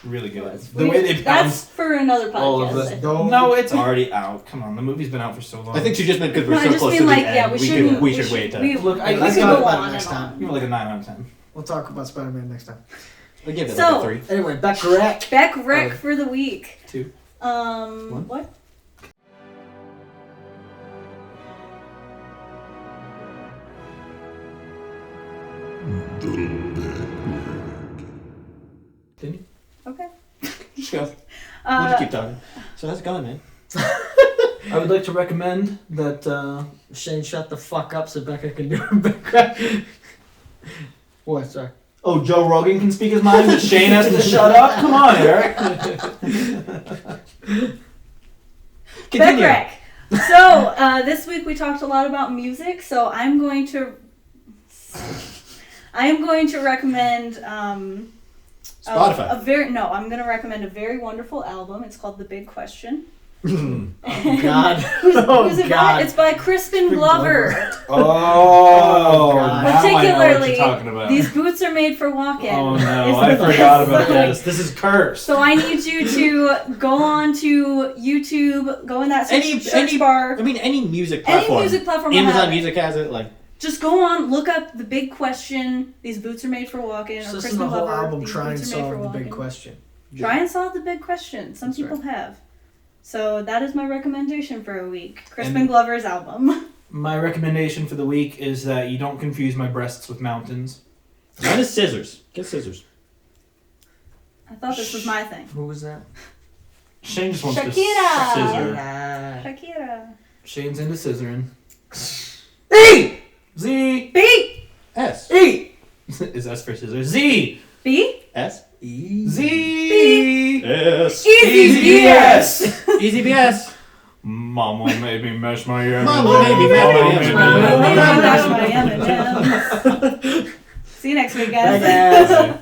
Speaker 2: really good. The
Speaker 3: We-
Speaker 2: way they
Speaker 3: That's
Speaker 2: bounced
Speaker 3: for another
Speaker 2: all of
Speaker 3: podcast.
Speaker 2: the.
Speaker 4: Don't-
Speaker 2: No, it's already out. Come on, the movie's been out for so long.
Speaker 1: I think she just meant because
Speaker 3: No,
Speaker 1: we're
Speaker 3: I
Speaker 1: so
Speaker 3: just
Speaker 1: close
Speaker 3: mean
Speaker 1: to the
Speaker 3: like,
Speaker 1: end.
Speaker 3: yeah, we shouldn't.
Speaker 1: We should wait.
Speaker 2: Look, I
Speaker 4: Let's
Speaker 3: we
Speaker 4: talk
Speaker 3: could go
Speaker 4: about
Speaker 3: on
Speaker 4: it next
Speaker 3: and
Speaker 4: time.
Speaker 3: on.
Speaker 2: give it like a 9 out of 10.
Speaker 4: We'll talk about Spider-Man next time.
Speaker 1: We give it
Speaker 3: So-
Speaker 1: like a 3.
Speaker 4: Anyway, Beck Rack.
Speaker 3: Beck Rec
Speaker 4: Oh.
Speaker 3: for the week.
Speaker 2: 2.
Speaker 3: What?
Speaker 2: Didn't you?
Speaker 3: Okay.
Speaker 1: Just go. We'll just
Speaker 3: Uh,
Speaker 1: keep talking. So that's gone, man.
Speaker 2: I would like to recommend that.
Speaker 4: Shane, shut the fuck up so Becca can do her Beck Rack. What? Sorry.
Speaker 2: Oh, Joe Rogan can speak his mind, but Shane has to shut up? Come on, Eric.
Speaker 3: Beck
Speaker 1: Continue.
Speaker 3: Rec. So this week we talked a lot about music. So I'm going to recommend
Speaker 1: Spotify.
Speaker 3: I'm going to recommend a very wonderful album. It's called The Big Question.
Speaker 4: Oh, God.
Speaker 3: Who's it by? It's by Crispin Glover.
Speaker 2: Oh,
Speaker 4: God.
Speaker 2: now I know what
Speaker 3: Particularly,
Speaker 2: you're talking about.
Speaker 3: These boots are made for walking.
Speaker 2: Oh
Speaker 3: is
Speaker 2: no, I
Speaker 3: the
Speaker 2: forgot
Speaker 3: best
Speaker 2: about
Speaker 3: song.
Speaker 2: this. This is cursed.
Speaker 3: So I need you to go on to YouTube, go in that search bar.
Speaker 1: I mean, any music
Speaker 3: Any
Speaker 1: platform.
Speaker 3: music platform will have
Speaker 1: Amazon
Speaker 3: it.
Speaker 1: Music has it. Like,
Speaker 3: Just go on, look up The Big Question. These boots are made for walking.
Speaker 4: Just
Speaker 3: Or
Speaker 4: listen to
Speaker 3: Crispin
Speaker 4: the whole
Speaker 3: Glover.
Speaker 4: album,
Speaker 3: These
Speaker 4: try and
Speaker 3: boots are made for
Speaker 4: solve the big
Speaker 3: walking.
Speaker 4: question.
Speaker 3: Try and solve the big question. Some
Speaker 4: That's
Speaker 3: people
Speaker 4: right.
Speaker 3: have. So that is my recommendation for a week. Crispin
Speaker 2: And-
Speaker 3: Glover's album.
Speaker 2: My recommendation for the week is that you don't confuse my breasts with mountains.
Speaker 1: mine is scissors. Get scissors.
Speaker 3: I thought this was my thing.
Speaker 4: Who was that?
Speaker 2: Shane just wants to
Speaker 3: Shakira.
Speaker 2: scissor.
Speaker 3: Shakira.
Speaker 2: Shane's into scissoring.
Speaker 4: E!
Speaker 2: Z!
Speaker 3: B!
Speaker 1: S.
Speaker 4: E!
Speaker 2: Is S for scissors? Z!
Speaker 3: B?
Speaker 1: S.
Speaker 4: E!
Speaker 2: Z!
Speaker 1: BS.
Speaker 3: Easy BS.
Speaker 1: Easy BS.
Speaker 2: Mama made me mash my M&Ms.
Speaker 1: Mama made me mash my
Speaker 3: That's my M&Ms. See you next week, guys.
Speaker 4: Bye, guys.